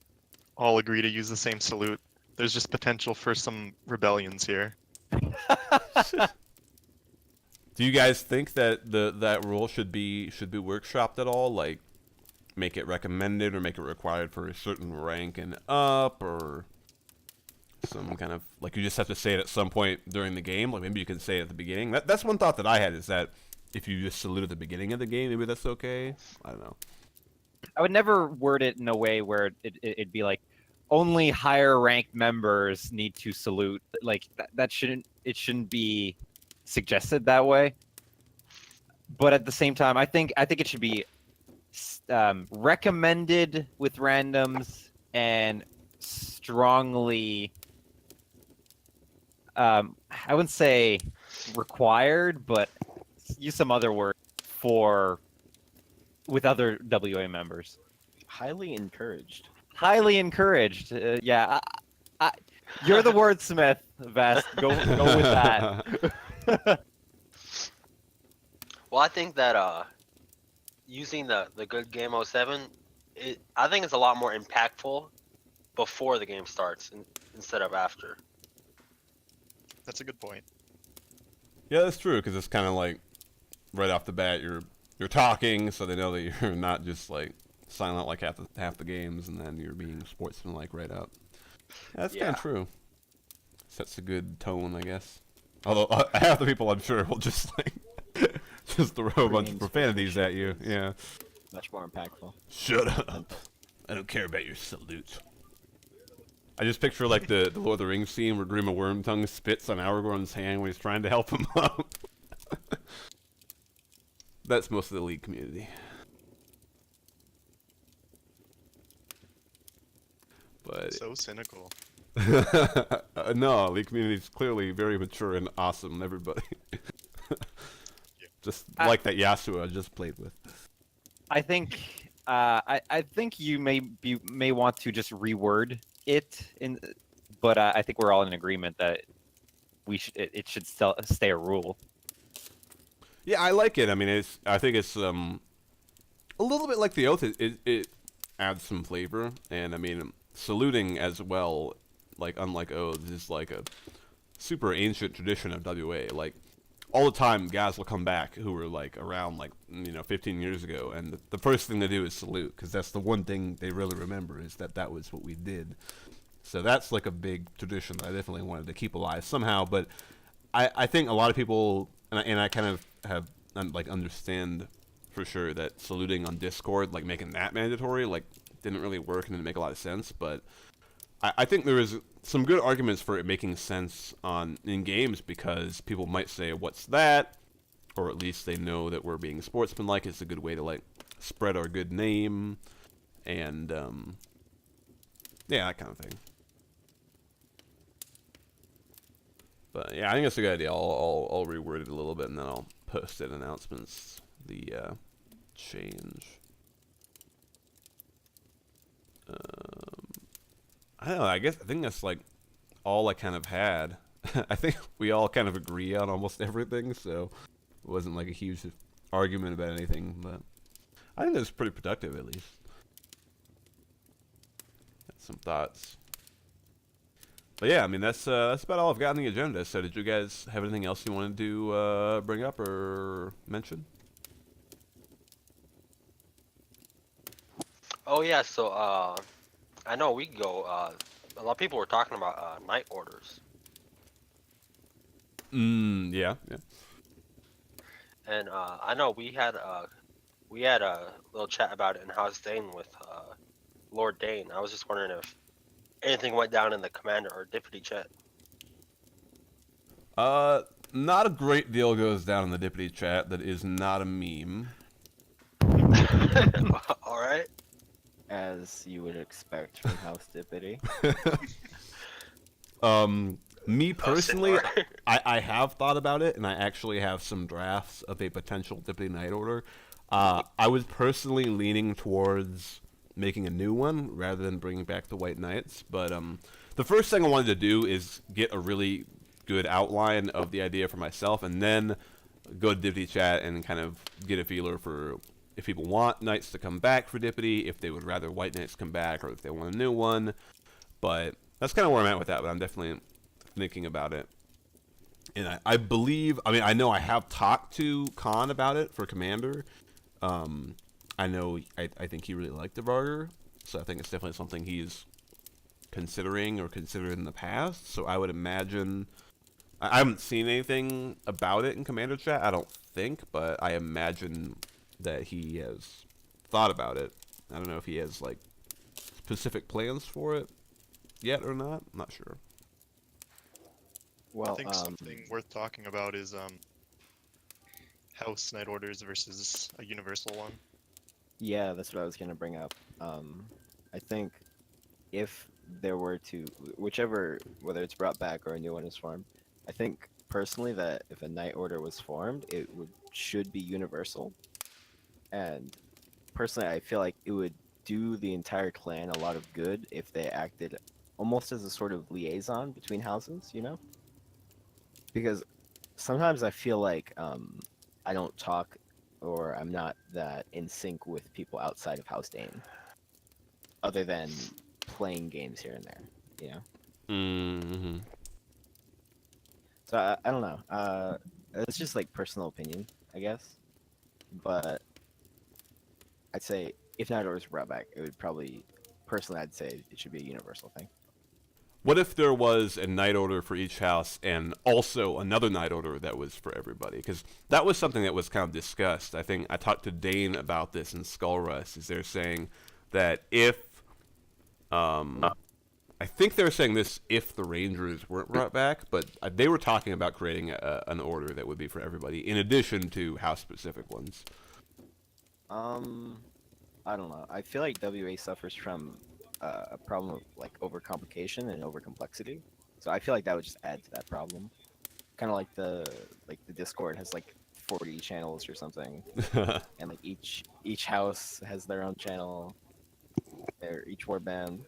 all agree to use the same salute, there's just potential for some rebellions here. Do you guys think that that rule should be workshopped at all? Like, make it recommended or make it required for a certain rank and up, or some kind of like you just have to say it at some point during the game? Like maybe you can say it at the beginning. That's one thought that I had, is that if you just salute at the beginning of the game, maybe that's okay. I don't know. I would never word it in a way where it'd be like only higher ranked members need to salute. Like that shouldn't be suggested that way. But at the same time, I think it should be recommended with randoms and strongly. I wouldn't say required, but use some other word for with other WA members. Highly encouraged. Highly encouraged. Yeah, you're the wordsmith, Vest. Go with that. Well, I think that using the good game 07, I think it's a lot more impactful before the game starts instead of after. That's a good point. Yeah, that's true, because it's kind of like right off the bat you're talking, so they know that you're not just like silent like half the games, and then you're being sportsmanlike right up. Yeah, that's kind Yeah. of true. Sets a good tone, I guess. Although half the people I'm sure will just like just throw a bunch of Screams, profanities at you. whispers. Yeah. Much more impactful. Shut up. I don't care about your salute. I just picture like the Lord of the Rings scene where Grima Wormtongue spits on Aragorn's hand when he's trying to help him up. That's most of the League community. But So cynical. no, League community is clearly very mature and awesome. Everybody, just like that Yasuo I just played with. I think I think you may want to just reword it but I think we're all in agreement that it should still stay a rule. Yeah, I like it. I mean, I think it's a little bit like the Oath. It adds some flavor, and I mean, saluting as well, like unlike Oaths, is like a super ancient tradition of WA. Like all the time, guys will come back who were like around 15 years ago, and the first thing they do is salute, because that's the one thing they really remember is that was what we did. So that's like a big tradition that I definitely wanted to keep alive somehow. But I think a lot of people, and I kind of have like understand for sure that saluting on Discord, like making that mandatory, like didn't really work and didn't make a lot of sense. But I think there is some good arguments for it making sense in games, because people might say, "What's that?" Or at least they know that we're being sportsmanlike. It's a good way to like spread our good name, and yeah, that kind of thing. But yeah, I think that's a good idea. I'll reword it a little bit, and then I'll post it in announcements the change. I don't know. I think that's like all I kind of had. I think we all kind of agree on almost everything, so it wasn't like a huge argument about anything. But I think it was pretty productive, at least. Had some thoughts. But yeah, I mean that's about all I've got on the agenda. So did you guys have anything else you wanted to bring up or mention? Oh yeah, so I know a week ago, a lot of people were talking about night orders, Yeah. and I know we had a little chat about it in House Dane with Lord Dane. I was just wondering if anything went down in the commander or deputy chat. Not a great deal goes down in the Dippity chat that is not a meme. All right. As you would expect from House Dippity. Me personally, similar. I have thought about it, and I actually have some drafts of a potential Dippity Night Order. I was personally leaning towards making a new one rather than bringing back the White Knights, but the first thing I wanted to do is get a really good outline of the idea for myself, and then go to Dippity chat and kind of get a feeler for if people want Knights to come back for Dippity, if they would rather White Knights come back, or if they want a new one. But that's kind of where I'm at with that, but I'm definitely thinking about it. And I believe, I mean, I know I have talked to Khan about it for Commander. I know, I think he really liked the Varger, so I think it's definitely something he's considering or considered in the past. So I would imagine I haven't seen anything about it in Commander Chat, I don't think, but I imagine that he has thought about it. I don't know if he has like specific plans for it yet or not. I'm not sure. Well, I think something worth talking about is house night orders versus a universal one. yeah, that's what I was gonna bring up. I think if there were to, whichever, whether it's brought back or a new one is formed, I think personally that if a night order was formed, it should be universal. And personally, I feel like it would do the entire clan a lot of good if they acted almost as a sort of liaison between houses, you know? Because sometimes I feel like I don't talk or I'm not that in sync with people outside of House Dane, other than playing games here and there, you know? Mm-hmm. So I don't know. It's just like personal opinion, I guess. But I'd say if Night Orders were brought back, it would probably, personally, I'd say it should be a universal thing. What if there was a night order for each house and also another night order that was for everybody? Because that was something that was kind of discussed. I think I talked to Dane about this in Skull Rust. Is they're saying that if, I think they were saying this if the Rangers weren't brought back, but they were talking about creating an order that would be for everybody in addition to house specific ones. I don't know. I feel like WA suffers from a problem of like overcomplication and overcomplexity. So I feel like that would just add to that problem. Kind of like the Discord has like 40 channels or something, and like each house has their own channel, each warband,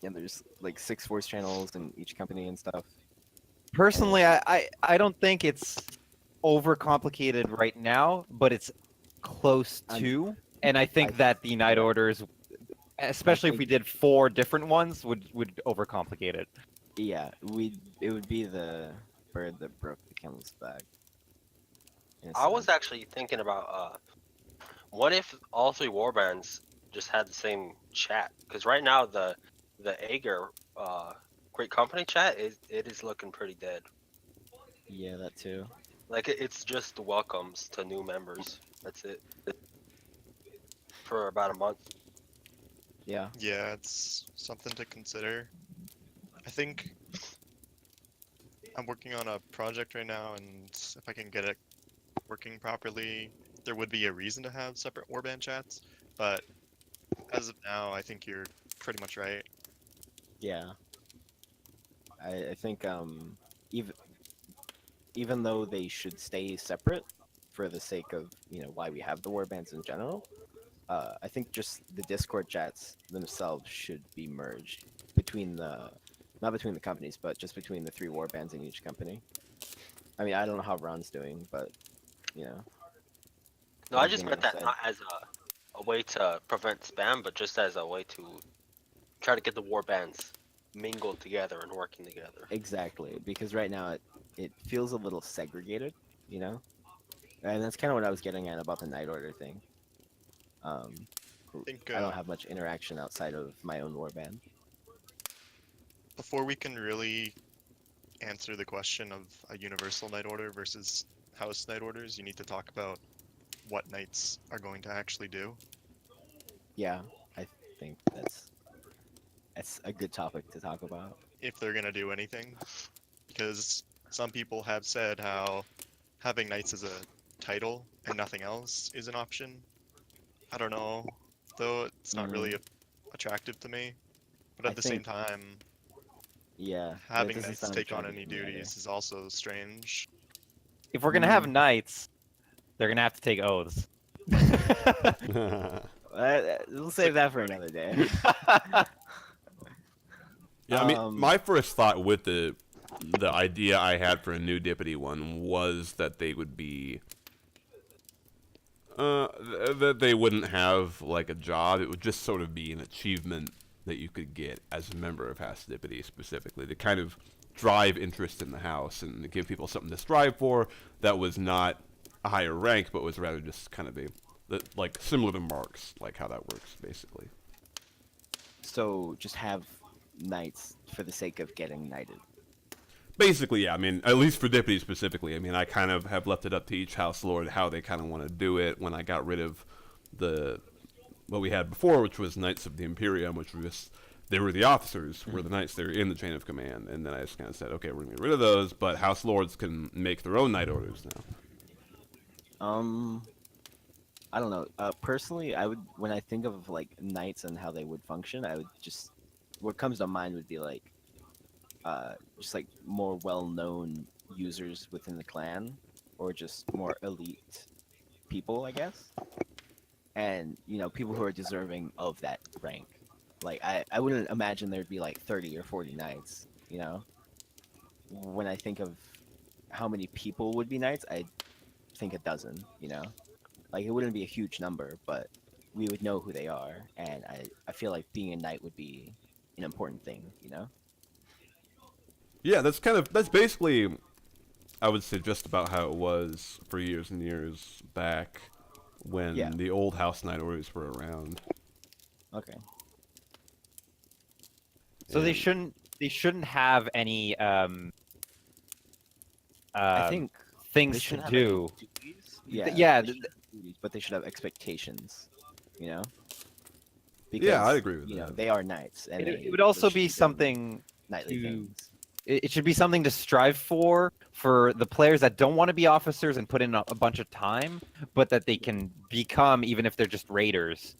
and there's like 6 voice channels in each company and stuff. Personally, I don't think it's overcomplicated right now, but it's close to. And I think that the night orders, especially if we did 4 different ones, would overcomplicate it. Yeah, it would be the bird that broke the camel's back. in a I was sense. actually thinking about what if all 3 warbands just had the same chat? Because right now the Ager Great Company chat is looking pretty dead. Yeah, that too. Like it's just the welcomes to new members. That's it. For about a month. Yeah. Yeah, it's something to consider. I think I'm working on a project right now, and if I can get it working properly, there would be a reason to have separate warband chats. But as of now, I think you're pretty much right. Yeah. I think even though they should stay separate for the sake of, you know, why we have the warbands in general, I think just the Discord chats themselves should be merged between not between the companies, but just between the 3 warbands in each company. I mean, I don't know how Ron's doing, but you know. No, I just everything meant else that said. not as a way to prevent spam, but just as a way to try to get the warbands mingled together and working together. Exactly, because right now it feels a little segregated, you know, and that's kind of what I was getting at about the night order thing. I think I don't have much interaction outside of my own warband. before we can really answer the question of a universal night order versus house night orders, you need to talk about what knights are going to actually do. Yeah, I think that's a good topic to talk about. If they're going to do anything. Because some people have said how having knights as a title and nothing else is an option. I don't know, though it's not really attractive to me. But at I the same think- time, Yeah, that having doesn't knights sound take on attractive any to me either. duties is also strange. If we're gonna have knights, they're gonna have to take oaths. We'll save that for another day. Yeah, I mean, my first thought with the idea I had for a new deputy one was that they would be that they wouldn't have like a job. It would just sort of be an achievement that you could get as a member of House Deputy specifically to kind of drive interest in the house and to give people something to strive for that was not a higher rank, but was rather just kind of like similar to marks, like how that works basically. So just have knights for the sake of getting knighted. Basically, yeah. I mean, at least for Deputy specifically, I mean, I kind of have left it up to each House Lord how they kind of want to do it. When I got rid of the what we had before, which was Knights of the Imperium, which was just, they were the officers, were the knights, they're in the chain of command, and then I just kind of said, okay, we're gonna get rid of those, but House Lords can make their own knight orders now. I don't know. Personally, I would, when I think of like knights and how they would function, I would just, what comes to mind would be like just like more well-known users within the clan, or just more elite people, I guess. And people who are deserving of that rank. Like I wouldn't imagine there'd be like 30 or 40 knights. When I think of how many people would be knights, I think a dozen. Like it wouldn't be a huge number, but we would know who they are, and I feel like being a knight would be an important thing. Yeah, that's basically, I would say, just about how it was for years and years back when Yeah. the old House Knight orders were around. Okay. So they And- shouldn't have any I think things they to shouldn't have do. any duties. Yeah. Yeah, they shouldn't have duties, but they should have expectations. You know. Yeah, I agree with you know, that. they are knights, and it would also should be doing something nightly to- things. it should be something to strive for the players that don't want to be officers and put in a bunch of time, but that they can become, even if they're just raiders,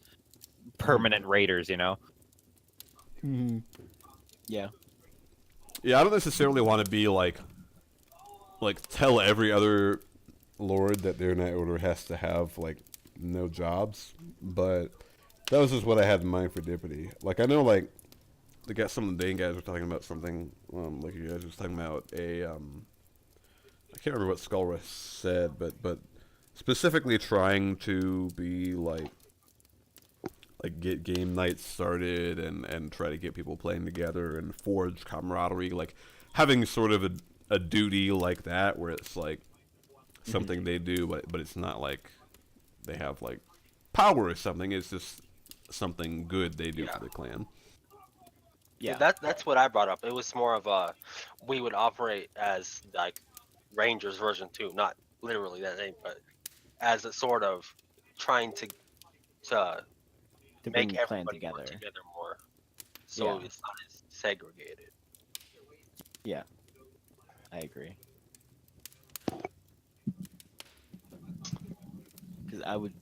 permanent raiders. Yeah. Yeah, I don't necessarily want to be like tell every other lord that their knight order has to have like no jobs, but that was just what I had in mind for Deputy. Like I know like they got some of the Dane guys were talking about something, like you guys were talking about I can't remember what Skullrush said, but specifically trying to be like get game nights started and try to get people playing together and forge camaraderie, like having sort of a duty like that where it's like something they do, but it's not like they have like power or something. It's just something good they do Yeah. for the clan. Yeah. That's what I brought up. It was more of a, we would operate as like Rangers version 2, not literally that name, but as a sort of trying to To bring make the clan everybody together. work together more, so Yeah. it's not as segregated. Yeah. I agree. Because I would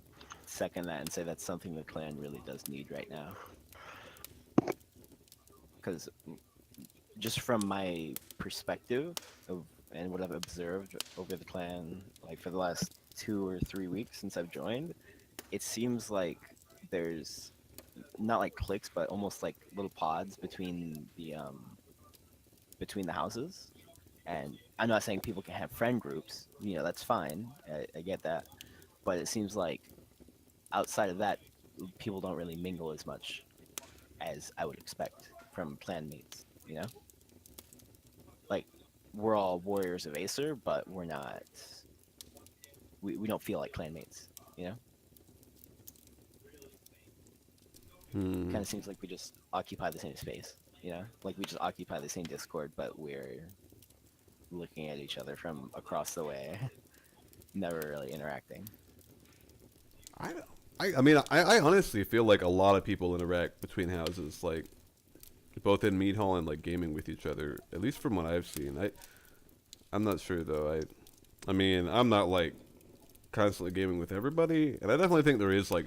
second that and say that's something the clan really does need right now. Because just from my perspective and what I've observed over the clan, like for the last 2 or 3 weeks since I've joined, it seems like there's not like cliques, but almost like little pods between the houses. And I'm not saying people can have friend groups, that's fine. I get that. But it seems like outside of that, people don't really mingle as much as I would expect from clan mates, Like, we're all warriors of Acer, but we're not. We don't feel like clan mates, Hmm. Kind of seems like we just occupy the same space, Like we just occupy the same Discord, but we're looking at each other from across the way, never really interacting. I mean, I honestly feel like a lot of people interact between houses, like both in Mead Hall and like gaming with each other. At least from what I've seen, I'm not sure though. I mean, I'm not like constantly gaming with everybody, and I definitely think there is like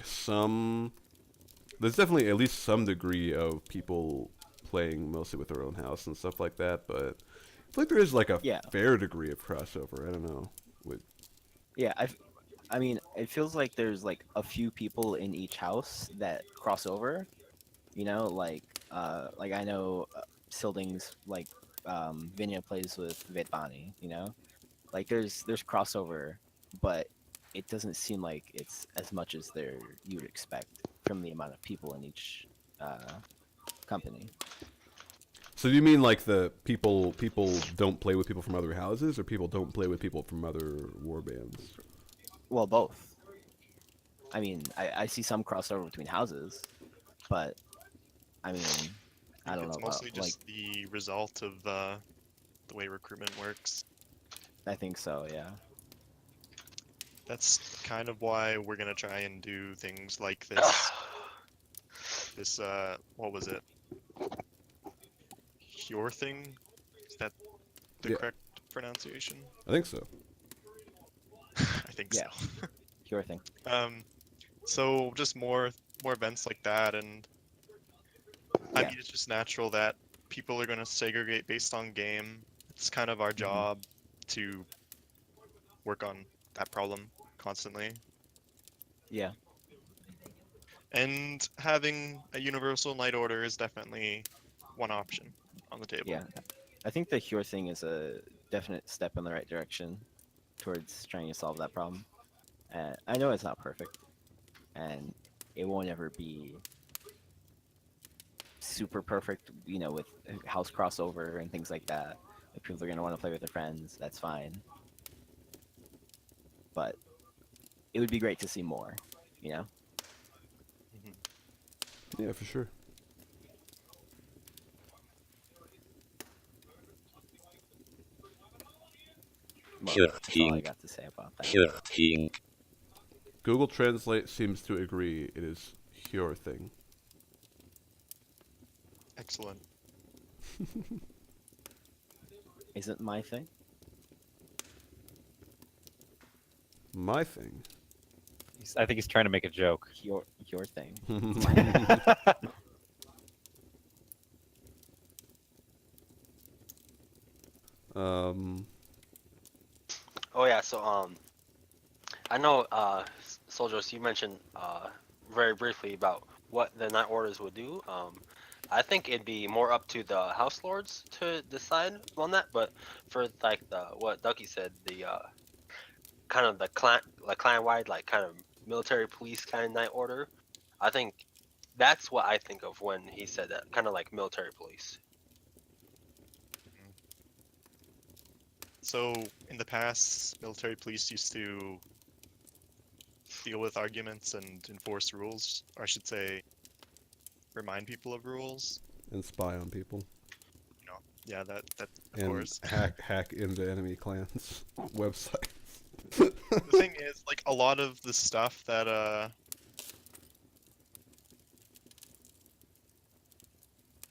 there's definitely at least some degree of people playing mostly with their own house and stuff like that. But I feel like there is like a Yeah. fair degree of crossover. I don't know. Yeah, I mean, it feels like there's like a few people in each house that cross over, like I know Silding's like Vinya plays with Vedvani, like there's crossover, but it doesn't seem like it's as much as you would expect from the amount of people in each company. So do you mean like the people don't play with people from other houses, or people don't play with people from other war bands? Well, both. I mean, I see some crossover between houses, but I mean, I don't it's know about mostly just the result of the way recruitment works. I think so. Yeah. That's kind of why we're gonna try and do things like this. What was it? Your thing? Is that the Yeah. correct pronunciation? I think so. I think Yeah. so. Your thing. So just more events like that, and I Yeah. mean it's just natural that people are gonna segregate based on game. It's kind of our Mhm. job to work on that problem constantly. Yeah. And having a universal night order is definitely one option on the table. Yeah. I think the Cure thing is a definite step in the right direction towards trying to solve that problem. I know it's not perfect, and it won't ever be super perfect, with house crossover and things like that. If people are going to want to play with their friends, that's fine. But it would be great to see more, you know? Yeah, for sure. Well, Sure that's all I thing. got to say about that. Sure thing. Google Translate seems to agree it is your thing. Excellent. Isn't my thing? My thing. I think he's trying to make a joke. Your thing. um, Oh yeah, so I know Soldiers, you mentioned very briefly about what the night orders would do. I think it'd be more up to the house lords to decide on that, but for like the what Ducky said, the kind of the clan wide like kind of military police kind of night order, I think that's what I think of when he said that, kind of like military police. So in the past, military police used to deal with arguments and enforce rules, or I should say, remind people of rules. and spy on people. Yeah, that of And course. hack into enemy clans' websites. The thing is, like a lot of the stuff that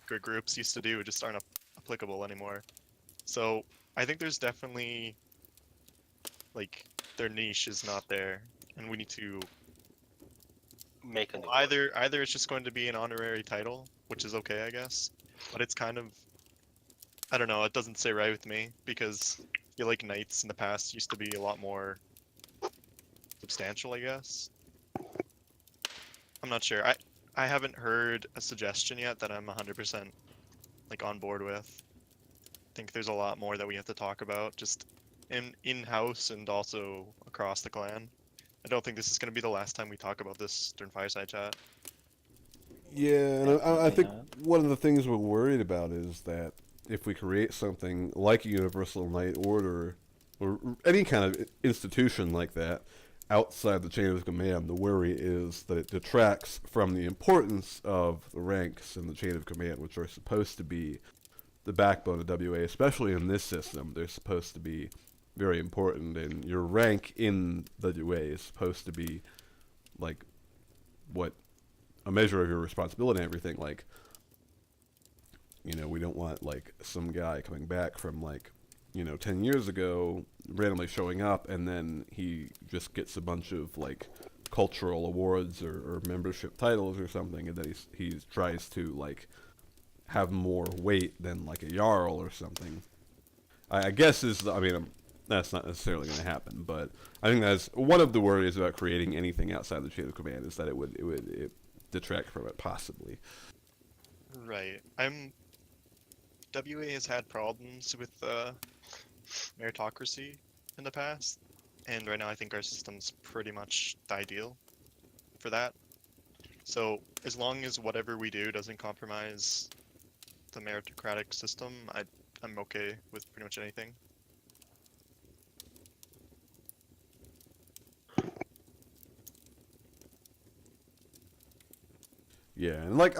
good groups used to do just aren't applicable anymore. So I think there's definitely like their niche is not there, and we need to Make a new one. either it's just going to be an honorary title, which is okay, I guess, but it's kind of I don't know, it doesn't sit right with me because I feel like knights in the past used to be a lot more substantial, I guess. I'm not sure. I haven't heard a suggestion yet that I'm 100% like on board with. I think there's a lot more that we have to talk about just in-house and also across the clan. I don't think this is going to be the last time we talk about this during Fireside Chat. Yeah, and I Definitely think not. one of the things we're worried about is that if we create something like a universal night order or any kind of institution like that outside the chain of command, the worry is that it detracts from the importance of the ranks in the chain of command, which are supposed to be the backbone of WA, especially in this system. They're supposed to be very important, and your rank in WA is supposed to be like what a measure of your responsibility and everything. Like, we don't want like some guy coming back from like 10 years ago randomly showing up and then he just gets a bunch of like cultural awards or membership titles or something, and then he tries to like have more weight than like a jarl or something. I guess that's not necessarily going to happen, but I think that's one of the worries about creating anything outside the chain of command, is that it would detract from it possibly. Right. WA has had problems with meritocracy in the past, and right now I think our system's pretty much the ideal for that. So as long as whatever we do doesn't compromise the meritocratic system, I'm okay with pretty much anything. Yeah, and like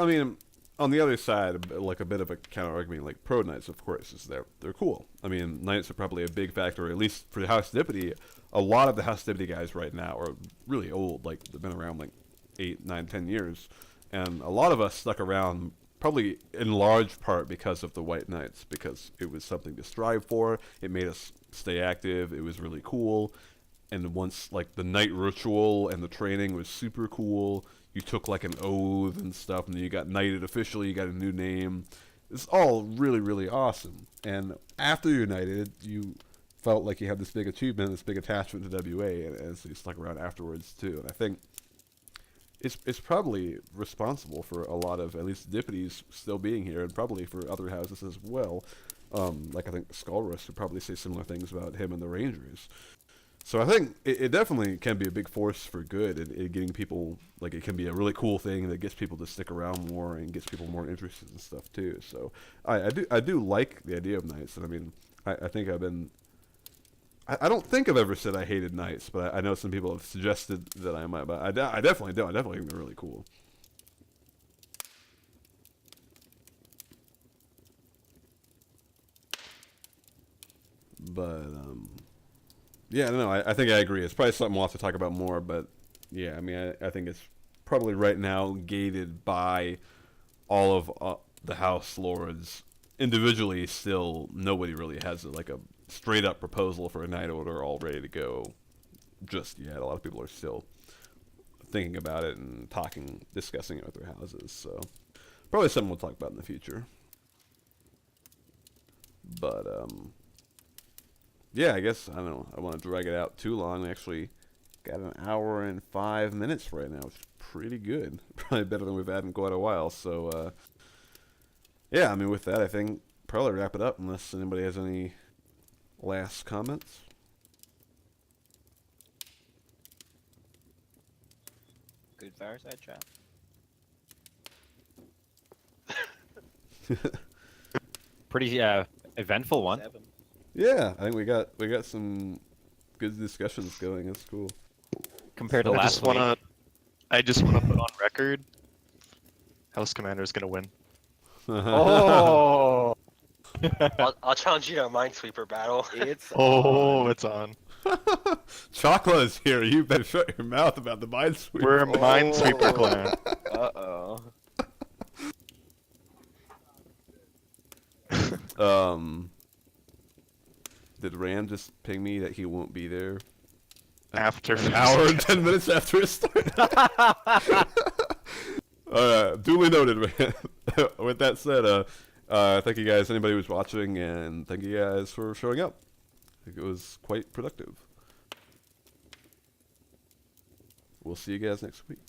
on the other side, like a bit of a counter argument, like pro knights, of course, is they're cool. I mean, knights are probably a big factor, at least for the House Deputy. A lot of the House Deputy guys right now are really old, like they've been around like 8, 9, 10 years, and a lot of us stuck around probably in large part because of the White Knights, because it was something to strive for. It made us stay active. It was really cool. And once like the night ritual and the training was super cool, you took like an oath and stuff, and then you got knighted officially, you got a new name. It's all really, really awesome. And after you're knighted, you felt like you had this big achievement, this big attachment to WA, and so you stuck around afterwards too. And I think it's probably responsible for a lot of, at least, deputies still being here, and probably for other houses as well. Like I think Skullrust would probably say similar things about him and the Rangers. So I think it definitely can be a big force for good in getting people, like it can be a really cool thing that gets people to stick around more and gets people more interested in stuff too. So I do like the idea of Knights, and I mean I think I've been, I don't think I've ever said I hated Knights, but I know some people have suggested that I might, but I definitely don't. I definitely think they're really cool. But yeah, I don't know. I think I agree. It's probably something we'll have to talk about more, but yeah, I mean, I think it's probably right now gated by all of the House Lords individually. Still, nobody really has like a straight up proposal for a Knight Order all ready to go just yet. A lot of people are still thinking about it and discussing it with their houses. So probably something we'll talk about in the future. But yeah, I guess, I don't know, I want to drag it out too long. We actually got an hour and 5 minutes right now, which is pretty good. Probably better than we've had in quite a while. So, yeah, I mean, with that, I think probably wrap it up unless anybody has any last comments. Good Fireside chat. Pretty eventful one. 7. Yeah, I think we got some good discussions going. That's cool. Compared to I last week. I just wanna put on record, House Commander is gonna win. Oh! I'll challenge you to a Minesweeper battle. It's Oh, on. it's on. Chocola's here. You better shut your mouth about the Minesweeper. We're a Minesweeper clan. Uh-oh. Did Ram just ping me that he won't be there After an hour and 10 minutes after it started? Duly noted, man. With that said, thank you guys, anybody who's watching, and thank you guys for showing up. I think it was quite productive. We'll see you guys next week.